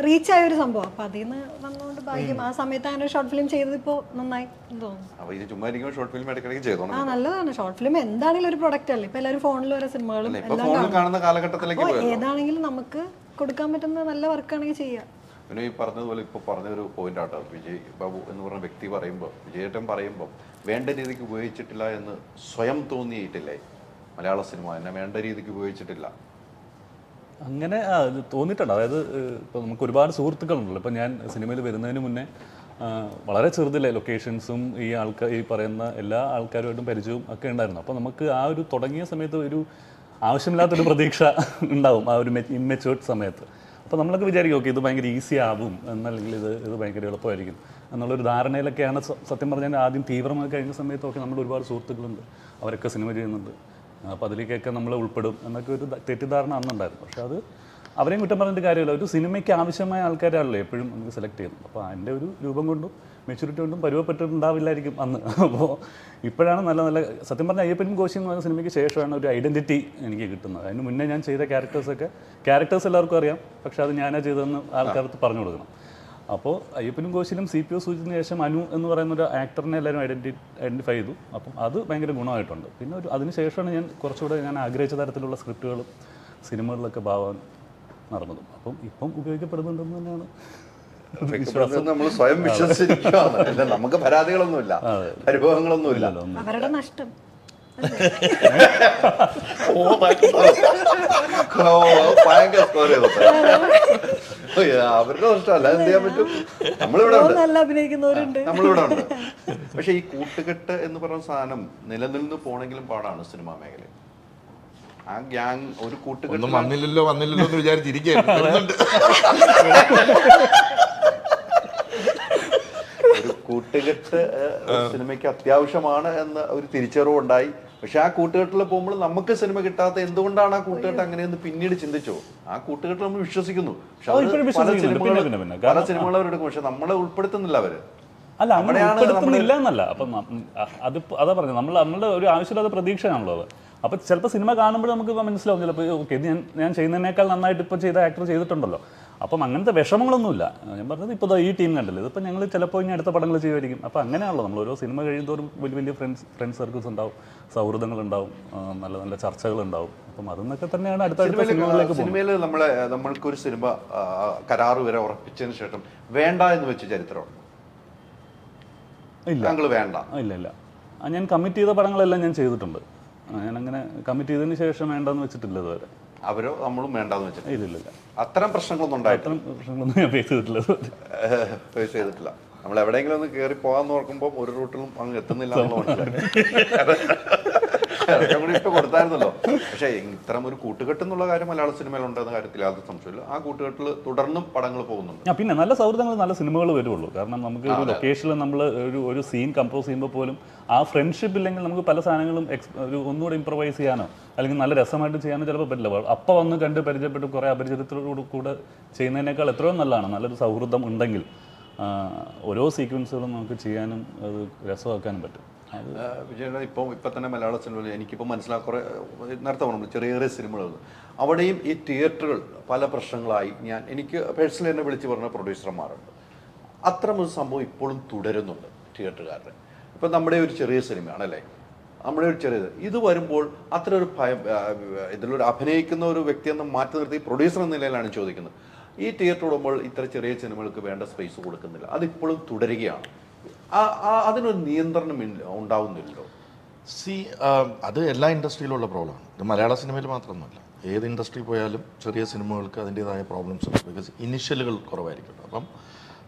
റീച്ചായ ഒരു സംഭവം. അപ്പൊ അതിൽ നിന്ന് വന്നുകൊണ്ട് ഭാഗ്യം ആ സമയത്ത് അങ്ങനെ ഒരു ഷോർട്ട് ഫിലിം ചെയ്തത് ഇപ്പോൾ നന്നായി തോന്നുന്നു. ആ നല്ലതാണ്. ഷോർട്ട് ഫിലിം എന്താണെങ്കിലും ഒരു പ്രൊഡക്റ്റ് അല്ലേ. ഇപ്പൊ എല്ലാവരും ഫോണിൽ ഓരോ സിനിമകളും ഏതാണെങ്കിലും നമുക്ക് കൊടുക്കാൻ പറ്റുന്ന നല്ല വർക്കാണെങ്കിൽ ചെയ്യാം. പിന്നെ ഈ പറഞ്ഞതുപോലെ ഇപ്പോൾ പറഞ്ഞൊരു പോയിന്റ് ആട്ടോ, വിജയ് ബാബു എന്ന് പറഞ്ഞ വ്യക്തി പറയുമ്പോൾ, വിജയേട്ടൻ പറയുമ്പോൾ വേണ്ട രീതിക്ക് ഉപയോഗിച്ചിട്ടില്ല എന്ന് സ്വയം തോന്നിയിട്ടില്ലേ? മലയാള സിനിമ എന്നെ വേണ്ട രീതിക്ക് ഉപയോഗിച്ചിട്ടില്ല അങ്ങനെ തോന്നിയിട്ടുണ്ട്. അതായത് ഇപ്പോൾ നമുക്ക് ഒരുപാട് സുഹൃത്തുക്കളുണ്ടല്ലോ. ഇപ്പം ഞാൻ സിനിമയിൽ വരുന്നതിന് മുന്നേ വളരെ ചെറുതിലെ ലൊക്കേഷൻസും ഈ പറയുന്ന എല്ലാ ആൾക്കാരുമായിട്ടും പരിചയവും ഒക്കെ ഉണ്ടായിരുന്നു. അപ്പോൾ നമുക്ക് ആ ഒരു തുടങ്ങിയ സമയത്ത് ഒരു ആവശ്യമില്ലാത്തൊരു പ്രതീക്ഷ ഉണ്ടാവും ആ ഒരു ഇമ്മെച്യൂർഡ് സമയത്ത്. അപ്പോൾ നമ്മളൊക്കെ വിചാരിക്കും ഓക്കെ ഇത് ഭയങ്കര ഈസി ആവും എന്നല്ലെങ്കിൽ ഇത് ഭയങ്കര എളുപ്പമായിരിക്കും എന്നുള്ളൊരു ധാരണയിലൊക്കെയാണ് സത്യം പറഞ്ഞാൽ ആദ്യം തീവ്രമായി കഴിഞ്ഞ സമയത്തൊക്കെ നമ്മൾ ഒരുപാട് സുഹൃത്തുക്കളുണ്ട്, അവരൊക്കെ സിനിമ ചെയ്യുന്നുണ്ട്, അപ്പോൾ അതിലേക്കൊക്കെ നമ്മൾ ഉൾപ്പെടും എന്നൊക്കെ ഒരു തെറ്റിദ്ധാരണ അന്നുണ്ടായിരുന്നു. പക്ഷേ അത് അവരെയും കുറ്റം പറഞ്ഞിട്ട് കാര്യമില്ല. ഒരു സിനിമയ്ക്ക് ആവശ്യമായ ആൾക്കാരാണല്ലോ എപ്പോഴും നമുക്ക് സെലക്ട് ചെയ്യുന്നത്. അപ്പോൾ അതിൻ്റെ ഒരു രൂപം കൊണ്ടും മെച്യൂരിറ്റി കൊണ്ടും പരുവപ്പെട്ടിട്ടുണ്ടാവില്ലായിരിക്കും അന്ന്. അപ്പോൾ ഇപ്പോഴാണ് നല്ല നല്ല സത്യം പറഞ്ഞാൽ അയ്യപ്പനും കോശി എന്ന് പറയുന്ന സിനിമയ്ക്ക് ശേഷമാണ് ഒരു ഐഡൻറ്റിറ്റി എനിക്ക് കിട്ടുന്നത്. അതിന് മുന്നേ ഞാൻ ചെയ്ത ക്യാരക്ടേഴ്സ് എല്ലാവർക്കും അറിയാം, പക്ഷേ അത് ഞാനാ ചെയ്തതെന്ന് ആൾക്കാർക്ക് പറഞ്ഞു കൊടുക്കണം. അപ്പോൾ അയ്യപ്പനും കോശിയിലും CPO സൂചിച്ചതിന് ശേഷം അനു എന്ന് പറയുന്ന ഒരു ആക്ടറിനെ എല്ലാവരും ഐഡൻറ്റിഫൈ ചെയ്തു. അപ്പം അത് ഭയങ്കര ഗുണമായിട്ടുണ്ട്. പിന്നെ അതിന് ശേഷമാണ് ഞാൻ കുറച്ചുകൂടെ ഞാൻ ആഗ്രഹിച്ച തരത്തിലുള്ള സ്ക്രിപ്റ്റുകളും സിനിമകളിലൊക്കെ ഭാവം നടന്നതും. അപ്പം ഇപ്പം ഉപയോഗിക്കപ്പെടുന്നുണ്ടെന്ന് തന്നെയാണ് നമ്മൾ സ്വയം വിശ്വസിച്ചിരിക്കുകയാണ്. നമുക്ക് പരാതികളൊന്നുമില്ല, അനുഭവങ്ങളൊന്നുമില്ല. അവരുടെ നഷ്ടം ഭയങ്കര സ്കോർ ചെയ്തു. അവരുടെ നഷ്ടമല്ല, എന്ത് ചെയ്യാൻ പറ്റും? നമ്മളിവിടെ ഉണ്ട്. പക്ഷെ ഈ കൂട്ടുകെട്ട് എന്ന് പറയുന്ന സാധനം നിലനിന്ന് പോണെങ്കിലും പാടാണ് സിനിമാ മേഖല. ആ ഗ്യാങ് ഒരു കൂട്ടുകെട്ട് വന്നില്ലല്ലോ എന്ന് വിചാരിച്ചിരിക്കുകയാണ്. ഒരു കൂട്ടുകെട്ട് സിനിമയ്ക്ക് അത്യാവശ്യമാണ് എന്ന ഒരു തിരിച്ചറിവുണ്ടായി. പക്ഷെ ആ കൂട്ടുകെട്ടിൽ പോകുമ്പോൾ നമുക്ക് സിനിമ കിട്ടാത്ത എന്തുകൊണ്ടാണ് ആ കൂട്ടുകെട്ട് അങ്ങനെയെന്ന് പിന്നീട് ചിന്തിച്ചോ. ആ കൂട്ടുകെട്ട് നമ്മൾ വിശ്വസിക്കുന്നു, പക്ഷെ പല സിനിമകൾ അവരെടുക്കും, പക്ഷെ നമ്മളെ ഉൾപ്പെടുത്തുന്നില്ല അവര്. അല്ല അങ്ങനെ ഉൾപ്പെടുത്തുന്നില്ല എന്നല്ല. അപ്പം അതാ പറഞ്ഞത്, നമ്മളുടെ ഒരു ആവശ്യമില്ലാത്ത പ്രതീക്ഷയാണല്ലോ അത്. അപ്പോൾ ചിലപ്പോൾ സിനിമ കാണുമ്പോൾ നമുക്ക് മനസ്സിലാവും ചിലപ്പോൾ ഓക്കെ ഞാൻ ചെയ്യുന്നതിനേക്കാൾ നന്നായിട്ട് ഇപ്പോൾ ചെയ്ത ആക്ടർ ചെയ്തിട്ടുണ്ടല്ലോ. അപ്പം അങ്ങനത്തെ വിഷമങ്ങളൊന്നുമില്ല. ഞാൻ പറഞ്ഞത് ഇപ്പോൾ ഈ ടീം കണ്ടല്ലോ, ഇതിപ്പോൾ ഞങ്ങൾ ചിലപ്പോൾ ഇനി അടുത്ത പടങ്ങൾ ചെയ്യുമായിരിക്കും. അപ്പോൾ അങ്ങനെയാണല്ലോ നമ്മൾ ഓരോ സിനിമ കഴിയുന്നതോറും വലിയ ഫ്രണ്ട്സ് സർക്കിൾസ് ഉണ്ടാവും, സൗഹൃദങ്ങളുണ്ടാവും, നല്ല നല്ല ചർച്ചകളുണ്ടാവും. അപ്പം അതെന്നൊക്കെ തന്നെയാണ് അടുത്ത സിനിമകളിലേക്ക്. സിനിമയിൽ നമ്മൾക്കൊരു സിനിമ കരാറ് വരെ ഉറപ്പിച്ചതിന് ശേഷം വേണ്ട എന്ന് വെച്ച ചരിത്രമാണ് ഇല്ല. താങ്കൾ വേണ്ട? ഇല്ല. ഞാൻ കമ്മിറ്റ് ചെയ്ത പടങ്ങളെല്ലാം ഞാൻ ചെയ്തിട്ടുണ്ട്. ഞാൻ അങ്ങനെ കമ്മിറ്റ് ചെയ്തതിന് ശേഷം വേണ്ടെന്ന് വെച്ചിട്ടില്ല ഇതുവരെ. അവരോ നമ്മളും വേണ്ടെന്ന് വെച്ചിട്ടില്ല? ഇല്ല. അത്തരം പ്രശ്നങ്ങളൊന്നും ഉണ്ടായിട്ടില്ല. പ്രശ്നങ്ങളൊന്നും ഞാൻ ഫേസ് ചെയ്തിട്ടില്ല. നമ്മൾ എവിടെയെങ്കിലും ഒന്ന് കയറി പോകാന്ന് ഓർക്കുമ്പോൾ ഒരു റൂട്ടിലും അങ്ങ് എത്തുന്നില്ല. കൂടി ഇട്ട് കൊടുത്തായിരുന്നല്ലോ. പക്ഷേ ഇത്തരം ഒരു കൂട്ടുകെട്ട് എന്നുള്ള കാര്യം മലയാള സിനിമയിലുണ്ടെന്ന കാര്യത്തിൽ യാതൊരു സംശയമില്ല. ആ കൂട്ടുകെട്ടിൽ തുടർന്നും പടങ്ങൾ പോകുന്നുണ്ട്. പിന്നെ നല്ല സൗഹൃദങ്ങൾ, നല്ല സിനിമകൾ വരുള്ളൂ. കാരണം നമുക്ക് ഒരു ലൊക്കേഷനിൽ നമ്മൾ ഒരു സീൻ കമ്പോസ് ചെയ്യുമ്പോൾ പോലും ആ ഫ്രണ്ട്ഷിപ്പ് ഇല്ലെങ്കിൽ നമുക്ക് പല സാധനങ്ങളും ഒന്നുകൂടെ ഇംപ്രവൈസ് ചെയ്യാനോ അല്ലെങ്കിൽ നല്ല രസമായിട്ട് ചെയ്യാനോ ചിലപ്പോൾ പറ്റില്ല. അപ്പം വന്ന് കണ്ട് പരിചയപ്പെട്ട് കുറേ അപരിചിതത്തോടു കൂടെ ചെയ്യുന്നതിനേക്കാൾ എത്രയോ നല്ലതാണ് നല്ലൊരു സൗഹൃദം ഉണ്ടെങ്കിൽ. ഓരോ സീക്വൻസുകളും നമുക്ക് ചെയ്യാനും അത് രസമാക്കാനും പറ്റും. വിജയുടെ ഇപ്പം തന്നെ മലയാള സിനിമയിൽ എനിക്കിപ്പോൾ കുറേ നേരത്തെ പറഞ്ഞു ചെറിയ ചെറിയ സിനിമകൾ, അവിടെയും ഈ തിയേറ്ററുകൾ പല പ്രശ്നങ്ങളായി എനിക്ക് പേഴ്സണലി എന്നെ വിളിച്ച് പറഞ്ഞ പ്രൊഡ്യൂസർമാരുണ്ട്. അത്തരമൊരു സംഭവം ഇപ്പോഴും തുടരുന്നുണ്ട് തിയേറ്ററുകാരുടെ. ഇപ്പം നമ്മുടെ ഒരു ചെറിയ സിനിമയാണല്ലേ, നമ്മുടെ ഒരു ചെറിയത് ഇത് വരുമ്പോൾ അത്ര ഒരു ഭയം, ഇതിലൊരു അഭിനയിക്കുന്ന ഒരു വ്യക്തിയെന്ന് മാറ്റി നിർത്തി പ്രൊഡ്യൂസർ എന്ന നിലയിലാണ് ചോദിക്കുന്നത്. ഈ തിയേറ്റർ ഇടുമ്പോൾ ഇത്ര ചെറിയ സിനിമകൾക്ക് വേണ്ട സ്പേസ് കൊടുക്കുന്നില്ല, അതിപ്പോഴും തുടരുകയാണ്. അതിനൊരു നിയന്ത്രണം ഉണ്ടാവുന്നില്ലല്ലോ. അത് എല്ലാ ഇൻഡസ്ട്രിയിലുള്ള പ്രോബ്ലമാണ്. ഇത് മലയാള സിനിമയിൽ മാത്രമൊന്നുമല്ല, ഏത് ഇൻഡസ്ട്രി പോയാലും ചെറിയ സിനിമകൾക്ക് അതിൻ്റേതായ പ്രോബ്ലംസ് ഉണ്ട്. ബിക്കോസ് ഇനിഷ്യലുകൾ കുറവായിരിക്കും. അപ്പം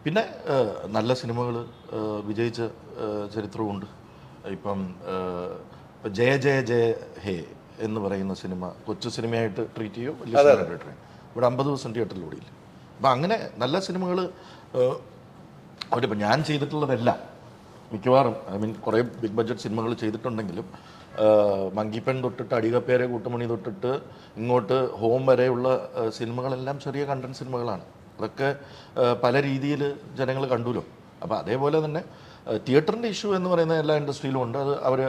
പിന്നെ നല്ല സിനിമകൾ വിജയിച്ച ചരിത്രമുണ്ട്. ഇപ്പം ജയ ജയ ജയ ഹേ എന്ന് പറയുന്ന സിനിമ കൊച്ചു സിനിമയായിട്ട് ട്രീറ്റ് ചെയ്യോ, വലിയ സിനിമയായിട്ട് ട്രീറ്റ് ചെയ്യും. ഇവിടെ 50 ദിവസം തിയേറ്ററിൽ ഓടിയില്ല. അപ്പം അങ്ങനെ നല്ല സിനിമകൾ അവരിപ്പോൾ ഞാൻ ചെയ്തിട്ടുള്ളതെല്ലാം മിക്കവാറും കുറേ ബിഗ് ബഡ്ജറ്റ് സിനിമകൾ ചെയ്തിട്ടുണ്ടെങ്കിലും മങ്കിപ്പൻ തൊട്ടിട്ട് അടികപ്പേരെ കൂട്ടുമണി തൊട്ടിട്ട് ഇങ്ങോട്ട് ഹോം വരെയുള്ള സിനിമകളെല്ലാം ചെറിയ കണ്ടന്റ് സിനിമകളാണ്. അതൊക്കെ പല രീതിയിൽ ജനങ്ങൾ കണ്ടുല്ലോ. അപ്പോൾ അതേപോലെ തന്നെ തിയേറ്ററിൻ്റെ ഇഷ്യൂ എന്ന് പറയുന്ന എല്ലാ ഇൻഡസ്ട്രിയിലും ഉണ്ട്. അത് അവർ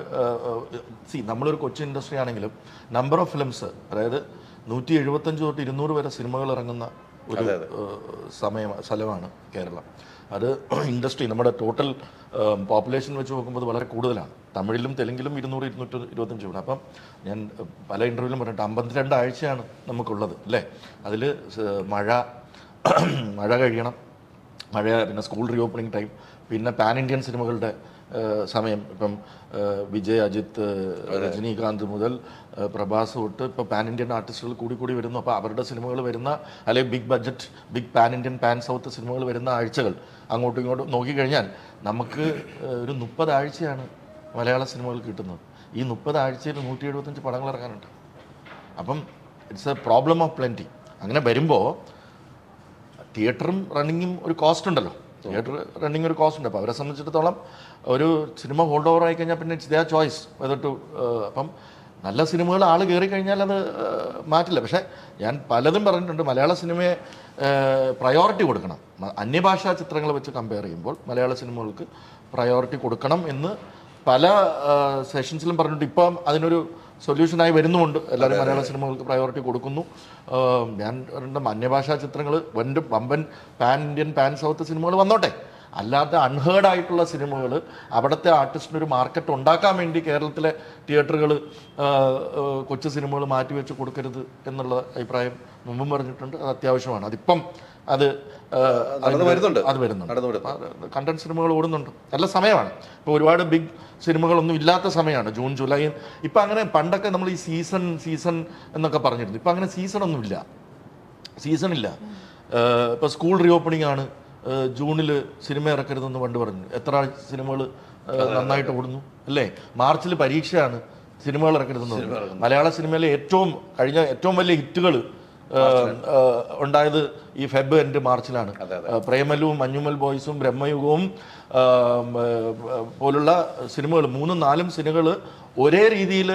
നമ്മളൊരു കൊച്ചു ഇൻഡസ്ട്രി ആണെങ്കിലും നമ്പർ ഓഫ് ഫിലിംസ്, അതായത് 175 തൊട്ട് 200 വരെ സിനിമകൾ ഇറങ്ങുന്ന ഒരു സ്ഥലമാണ് കേരളം. അത് ഇൻഡസ്ട്രി നമ്മുടെ ടോട്ടൽ പോപ്പുലേഷൻ വെച്ച് നോക്കുമ്പോൾ അത് വളരെ കൂടുതലാണ്. തമിഴിലും തെലുങ്കിലും 200-225 ഉണ്ട്. അപ്പം ഞാൻ പല ഇൻ്റർവ്യൂവിലും പറഞ്ഞിട്ട് 52 ആഴ്ചയാണ് നമുക്കുള്ളത് അല്ലേ. അതിൽ മഴ കഴിയണം, പിന്നെ സ്കൂൾ റീ ഓപ്പണിംഗ് ടൈം, പിന്നെ പാൻ ഇന്ത്യൻ സിനിമകളുടെ സമയം. ഇപ്പം വിജയ്, അജിത്ത്, രജനീകാന്ത് മുതൽ പ്രഭാസ് തൊട്ട് ഇപ്പോൾ പാൻ ഇന്ത്യൻ ആർട്ടിസ്റ്റുകൾ കൂടി വരുന്നു. അപ്പോൾ അവരുടെ സിനിമകൾ വരുന്ന, അല്ലെങ്കിൽ big budget, big pan Indian, pan south സിനിമകൾ വരുന്ന ആഴ്ചകൾ അങ്ങോട്ടും ഇങ്ങോട്ടും നോക്കിക്കഴിഞ്ഞാൽ നമുക്ക് ഒരു 30 ആഴ്ചയാണ് മലയാള സിനിമകൾ കിട്ടുന്നത്. ഈ 30 ആഴ്ചയിൽ 175 പടങ്ങൾ ഇറങ്ങാനുണ്ട്. അപ്പം it's A problem of plenty. അങ്ങനെ വരുമ്പോൾ തിയേറ്ററും റണ്ണിങ്ങും ഒരു കോസ്റ്റ് ഉണ്ടല്ലോ. തിയേറ്റർ റണ്ണിങ് ഒരു കോസ്റ്റ് ഉണ്ട്. അപ്പോൾ അവരെ സംബന്ധിച്ചിടത്തോളം ഒരു സിനിമ ഹോൾഡ് ഓവർ ആയി കഴിഞ്ഞാൽ പിന്നെ it's their choice whether to. അപ്പം നല്ല സിനിമകൾ ആൾ കയറി കഴിഞ്ഞാൽ അത് മാറ്റില്ല. പക്ഷേ ഞാൻ പലതും പറഞ്ഞിട്ടുണ്ട്, മലയാള സിനിമയെ പ്രയോറിറ്റി കൊടുക്കണം. അന്യഭാഷാ ചിത്രങ്ങൾ വെച്ച് കമ്പയർ ചെയ്യുമ്പോൾ മലയാള സിനിമകൾക്ക് പ്രയോറിറ്റി കൊടുക്കണം എന്ന് പല സെഷൻസിലും പറഞ്ഞിട്ട് ഇപ്പം അതിനൊരു സൊല്യൂഷനായി വരുന്നുമുണ്ട്. എല്ലാവരും മലയാള സിനിമകൾക്ക് പ്രയോറിറ്റി കൊടുക്കുന്നു. ഞാൻ പറഞ്ഞ അന്യഭാഷാ ചിത്രങ്ങൾ വമ്പൻ പാൻ ഇന്ത്യൻ, പാൻ സൗത്ത് സിനിമകൾ വന്നോട്ടെ. അല്ലാത്ത അൺഹേർഡ് ആയിട്ടുള്ള സിനിമകൾ അവിടുത്തെ ആർട്ടിസ്റ്റിനൊരു മാർക്കറ്റ് ഉണ്ടാക്കാൻ വേണ്ടി കേരളത്തിലെ തിയേറ്ററുകൾ കൊച്ചു സിനിമകൾ മാറ്റിവെച്ച് കൊടുക്കരുത് എന്നുള്ള അഭിപ്രായം മുമ്പും പറഞ്ഞിട്ടുണ്ട്. അത് അത്യാവശ്യമാണ്. അതിപ്പം അത് വരുന്നുണ്ട്. കണ്ടന്റ് സിനിമകൾ ഓടുന്നുണ്ട്. നല്ല സമയമാണ്. ഇപ്പോൾ ഒരുപാട് ബിഗ് സിനിമകളൊന്നും ഇല്ലാത്ത സമയമാണ് ജൂൺ ജൂലൈ. ഇപ്പം അങ്ങനെ പണ്ടൊക്കെ നമ്മൾ ഈ സീസൺ എന്നൊക്കെ പറഞ്ഞിരുന്നു. ഇപ്പം അങ്ങനെ സീസണൊന്നുമില്ല. ഇപ്പോൾ സ്കൂൾ റീ ഓപ്പണിംഗ് ആണ്, ജൂണിൽ സിനിമ ഇറക്കരുതെന്ന് പണ്ട് പറഞ്ഞു. എത്ര സിനിമകൾ നന്നായിട്ട് ഓടുന്നു അല്ലേ. മാർച്ചിൽ പരീക്ഷയാണ്, സിനിമകൾ ഇറക്കരുതെന്ന് പറഞ്ഞു. മലയാള സിനിമയിലെ കഴിഞ്ഞ ഏറ്റവും വലിയ ഹിറ്റുകൾ ഉണ്ടായത് ഈ ഫെബ് എൻഡ് മാർച്ചിലാണ്. പ്രേമലുവും മഞ്ഞുമൽ ബോയ്സും ബ്രഹ്മയുഗവും പോലുള്ള സിനിമകൾ 3-4 സിനിമകൾ ഒരേ രീതിയിൽ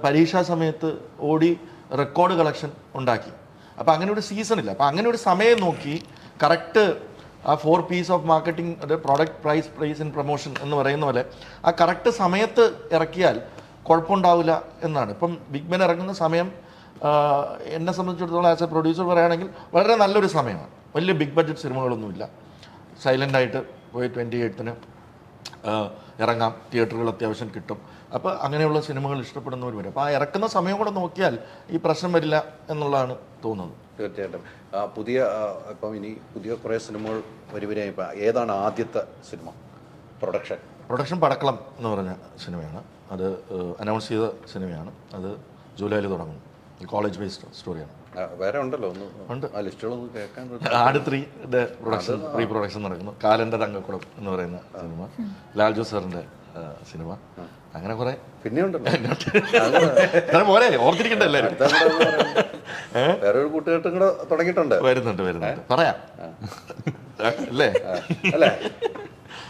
പരീക്ഷാ സമയത്ത് ഓടി റെക്കോർഡ് കളക്ഷൻ ഉണ്ടാക്കി. അപ്പോൾ അങ്ങനെ ഒരു സീസണില്ല. അപ്പോൾ അങ്ങനെ ഒരു സമയം നോക്കി കറക്റ്റ് ആ 4 P's ഓഫ് മാർക്കറ്റിംഗ്, അത് പ്രോഡക്റ്റ്, പ്രൈസ് ആൻഡ് പ്രൊമോഷൻ എന്ന് പറയുന്ന പോലെ ആ കറക്റ്റ് സമയത്ത് ഇറക്കിയാൽ കുഴപ്പമുണ്ടാവില്ല എന്നാണ്. ഇപ്പം ബിഗ് ബെൻ ഇറങ്ങുന്ന സമയം എന്നെ സംബന്ധിച്ചിടത്തോളം ആസ് എ പ്രൊഡ്യൂസർ പറയുകയാണെങ്കിൽ വളരെ നല്ലൊരു സമയമാണ്. വലിയ ബിഗ് ബഡ്ജറ്റ് സിനിമകളൊന്നുമില്ല. സൈലൻ്റായിട്ട് പോയി 28-ന് ഇറങ്ങാം, തിയേറ്ററുകൾ അത്യാവശ്യം കിട്ടും. അപ്പോൾ അങ്ങനെയുള്ള സിനിമകൾ ഇഷ്ടപ്പെടുന്നവർ വരും. അപ്പോൾ ആ ഇറക്കുന്ന സമയം കൂടെ നോക്കിയാൽ ഈ പ്രശ്നം വരില്ല എന്നുള്ളതാണ് തോന്നുന്നത്. തീർച്ചയായിട്ടും. ഇപ്പം ഇനി പുതിയ കുറേ സിനിമകൾ വരുവരായി. ഏതാണ് ആദ്യത്തെ സിനിമ? പ്രൊഡക്ഷൻ പടക്കളം എന്ന് പറഞ്ഞ സിനിമയാണ്. അത് അനൗൺസ് ചെയ്ത സിനിമയാണ്. അത് ജൂലൈയിൽ തുടങ്ങുന്നു. കോളേജ് ബേസ്ഡ് സ്റ്റോറിയാണ്. വേറെ ഉണ്ടല്ലോ, ഉണ്ട് ആ ലിസ്റ്റുകളൊന്ന് കേൾക്കാൻ. ആട് 3 പ്രീ പ്രൊഡക്ഷൻ നടക്കുന്നു. കാലൻ്റെ തങ്കക്കുളം എന്ന് പറയുന്ന സിനിമ ലാൽജു സാറിൻ്റെ സിനിമ. അങ്ങനെ കുറെ പിന്നെ ഉണ്ടല്ലോ അങ്ങനെ പോരെ, ഓർത്തിരിക്കണ്ട എല്ലാവരും. വേറൊരു കൂട്ടുകെട്ടും കൂടെ തുടങ്ങിയിട്ടുണ്ട്. വരുന്നുണ്ട് പറയാം അല്ലേ അല്ലേ?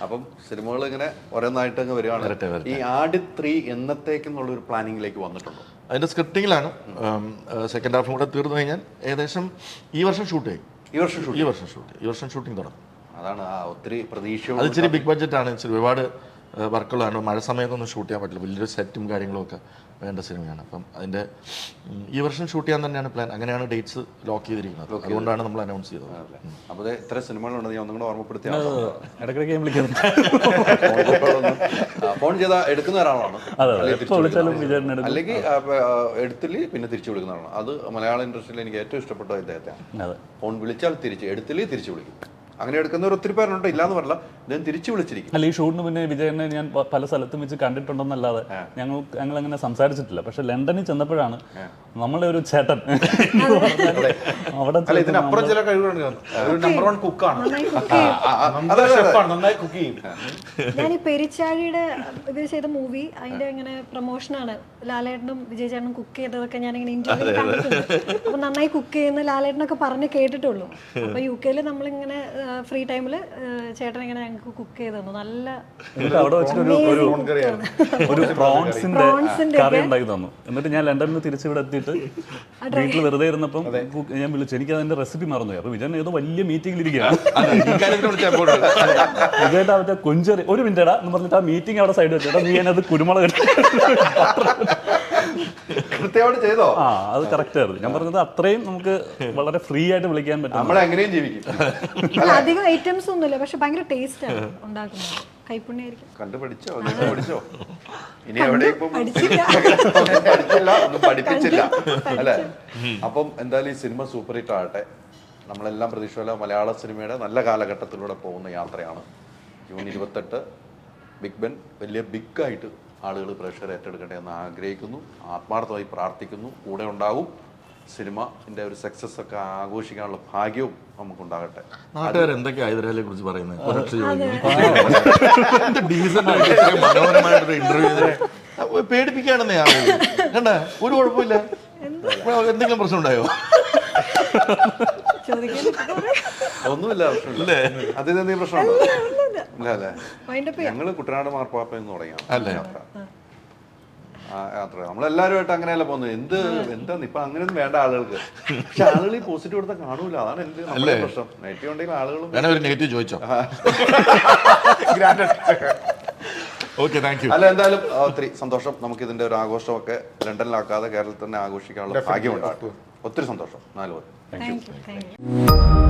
അപ്പം സിനിമകൾ ഇങ്ങനെ ഓരോന്നായിട്ട് അങ്ങ് വരികയാണ്. ഈ ആട് 3 എന്നത്തേക്കെന്നുള്ള ഒരു പ്ലാനിങ്ങിലേക്ക് വന്നിട്ടുണ്ടോ? അതിന്റെ സ്ക്രിപ്റ്റിങ്ങിലാണ്. സെക്കൻഡ് ഹാഫും കൂടെ തീർന്നു കഴിഞ്ഞാൽ ഏകദേശം ഈ വർഷം ഷൂട്ട് ചെയ്യും. ഈ വർഷം ഷൂട്ടിംഗ് തുടങ്ങും. അതാണ് ആ ഒത്തിരി പ്രതീക്ഷ. അത് ഇച്ചിരി ബിഗ് ബഡ്ജറ്റ് ആണ്, ഇച്ചിരി ഒരുപാട് വർക്കുകളാണ്. മഴ സമയത്തൊന്നും ഷൂട്ട് ചെയ്യാൻ പറ്റില്ല, വലിയൊരു സെറ്റും കാര്യങ്ങളും ഒക്കെ വേണ്ട സിനിമയാണ്. അപ്പം അതിൻ്റെ ഈ വർഷം ഷൂട്ട് ചെയ്യാൻ തന്നെയാണ് പ്ലാൻ. അങ്ങനെയാണ് ഡേറ്റ്സ് ലോക്ക് ചെയ്തിരിക്കുന്നത്. അതുകൊണ്ടാണ് നമ്മൾ അനൗൺസ് ചെയ്തത്. അപ്പോൾ ഇത്ര സിനിമകളുണ്ട്, ഞാൻ ഒന്നും കൂടെ ഓർമ്മപ്പെടുത്തിയാൽ ഇടയ്ക്കിടയ്ക്ക് ഞാൻ വിളിക്കുന്നു. ഫോൺ ചെയ്താൽ എടുക്കുന്ന ഒരാളാണ്, അല്ലെങ്കിൽ അല്ലെങ്കിൽ എടുത്തില്ലേ പിന്നെ തിരിച്ചു വിളിക്കുന്ന ആളാണ്. അത് മലയാള ഇൻഡസ്ട്രിയിൽ എനിക്ക് ഏറ്റവും ഇഷ്ടപ്പെട്ട ഇദ്ദേഹത്തെയാണ്. ഫോൺ വിളിച്ചാൽ തിരിച്ച്, എടുത്തില്ലേ തിരിച്ചു വിളിക്കും. അങ്ങനെ എടുക്കുന്നവർ ഒത്തിരി പേരുണ്ട്, ഇല്ലാന്ന് പറഞ്ഞില്ല. ഞാൻ തിരിച്ചു വിളിച്ചിരിക്കും. അല്ല, ഈ ഷൂട്ടിന് പിന്നെ വിജയനെ ഞാൻ പല സ്ഥലത്തും വെച്ച് കണ്ടിട്ടുണ്ടെന്നല്ലാതെ ഞങ്ങൾ അങ്ങനെ സംസാരിച്ചിട്ടില്ല. പക്ഷെ ലണ്ടനിൽ ചെന്നപ്പോഴാണ് നമ്മളെ ഒരു ചേട്ടൻ അവിടെ ഇതിനപ്പുറം ചില കഴിവുകളുണ്ട്. ഒരു നമ്പർ 1 കുക്കാണ്, നന്നായി കുക്ക് ചെയ്യും. ഞാൻ ഈ പെരിച്ചാഴിയുടെ ഇത് ചെയ്ത മൂവി, അതിന്റെ ഇങ്ങനെ പ്രൊമോഷനാണ്. ലാലേട്ടനും വിജയ് ചേട്ടനും കുക്ക് ചെയ്തതൊക്കെ ഞാൻ ഇങ്ങനെ ഇന്റർവ്യൂ കണ്ടിട്ടുണ്ട്. അപ്പൊ നന്നായി കുക്ക് ചെയ്യുന്ന ലാലേട്ടനൊക്കെ പറഞ്ഞ് കേട്ടിട്ടുള്ളൂ. അപ്പൊ UK നമ്മളിങ്ങനെ ഫ്രീ ടൈമിൽ ചേട്ടൻ ഇങ്ങനെ ഞങ്ങൾക്ക് കുക്ക് ചെയ്ത് തന്നു. നല്ല അവിടെ വെച്ചിട്ട് ഒരു പ്രോൺസിന്റെ കറി ഉണ്ടാക്കി തന്നു. എന്നിട്ട് ഞാൻ ലണ്ടനിൽ നിന്ന് തിരിച്ചിവിടെ എത്തിയിട്ട് വീട്ടിൽ വെറുതെ ഇരുന്നപ്പം ഞാൻ വിളിച്ചു. എനിക്ക് അതിന്റെ റെസിപ്പി മറന്നു. അപ്പൊ വിജയൻ ഏതോ വലിയ മീറ്റിംഗിൽ ഇരിക്കുകയാണ്. വിജയേട്ടാ മറ്റേ കൊഞ്ചറി ഒരു മിനിറ്റേടാ എന്ന് പറഞ്ഞിട്ട് ആ മീറ്റിംഗ് അവിടെ സൈഡ് വെച്ചേട്ടാ, നീ ഞാനത് കുരുമുളക് കൃത്യമായിട്ട് ചെയ്തോ? ആ, അത് കറക്റ്റ് ആയിരുന്നു. ഞാൻ പറഞ്ഞത് അത്രയും നമുക്ക് വളരെ ഫ്രീ ആയിട്ട് വിളിക്കാൻ പറ്റും. നമ്മളെങ്ങനെയും ജീവിക്കും. അധികം ഐറ്റംസ് ഒന്നുമില്ല, പക്ഷെ ഭയങ്കര ടേസ്റ്റ് ആണ് ഉണ്ടാക്കുന്നത്. കൈപ്പുണ്യായിരിക്കും. കണ്ടുപഠിച്ചോ? പഠിച്ചോ? ഇനി എവിടെയും പഠിച്ചില്ല, ഒന്നും പഠിപ്പിച്ചില്ല അല്ലേ? അപ്പം എന്തായാലും ഈ സിനിമ സൂപ്പർ ഹിറ്റ് ആകട്ടെ. നമ്മളെല്ലാം പ്രതീക്ഷയില്ല. മലയാള സിനിമയുടെ നല്ല കാലഘട്ടത്തിലൂടെ പോകുന്ന യാത്രയാണ്. ജൂൺ 28 ബിഗ് ബെൻ വലിയ ബിഗായിട്ട് ആളുകൾ പ്രേക്ഷകർ ഏറ്റെടുക്കട്ടെ എന്ന് ആഗ്രഹിക്കുന്നു, ആത്മാർത്ഥമായി പ്രാർത്ഥിക്കുന്നു. കൂടെ ഉണ്ടാകും. സിനിമന്റെ ഒരു സക്സസ് ഒക്കെ ആഘോഷിക്കാനുള്ള ഭാഗ്യവും നമുക്കുണ്ടാകട്ടെ. നാട്ടുകാർ എന്തൊക്കെയാ ഹൈദരാലിയെ കുറിച്ച് പറയുന്നത്? മനോഹരമായിട്ടൊരു ഇന്റർവ്യൂ പേടിപ്പിക്കുകയാണെന്നേ ആളുകൾ. കണ്ട, ഒരു കുഴപ്പമില്ല. എന്തെങ്കിലും പ്രശ്നം ഉണ്ടായോ? ഒന്നുമില്ല, പ്രശ്നമില്ലേ? അതിന് പ്രശ്നമുണ്ടോ? ഇല്ല അല്ലേ? ഞങ്ങള് കുട്ടനാട് മാർപ്പാപ്പ എന്ന് തുടങ്ങിയാണ് യാത്ര. യാത്ര നമ്മളെല്ലാവരുമായിട്ട് അങ്ങനെയല്ല പോകുന്നത്. എന്താന്ന് ഇപ്പൊ അങ്ങനെയൊന്നും വേണ്ട ആളുകൾക്ക്. പക്ഷെ ആളുകൾ ഈ പോസിറ്റീവ് എടുത്താൽ കാണൂല. അതാണ് എന്റെ നമ്മുടെ പ്രശ്നം. നെഗറ്റീവ് ഉണ്ടെങ്കിൽ ആളുകളും നെഗറ്റീവ് ചോദിച്ചോ? അല്ല, എന്തായാലും ഒത്തിരി സന്തോഷം. നമുക്ക് ഇതിന്റെ ഒരു ആഘോഷമൊക്കെ ലണ്ടനിലാക്കാതെ കേരളത്തിൽ തന്നെ ആഘോഷിക്കാനുള്ള ഭാഗ്യമുണ്ടാകും. ഒത്തിരി സന്തോഷം. 4 പേർ. Thank you.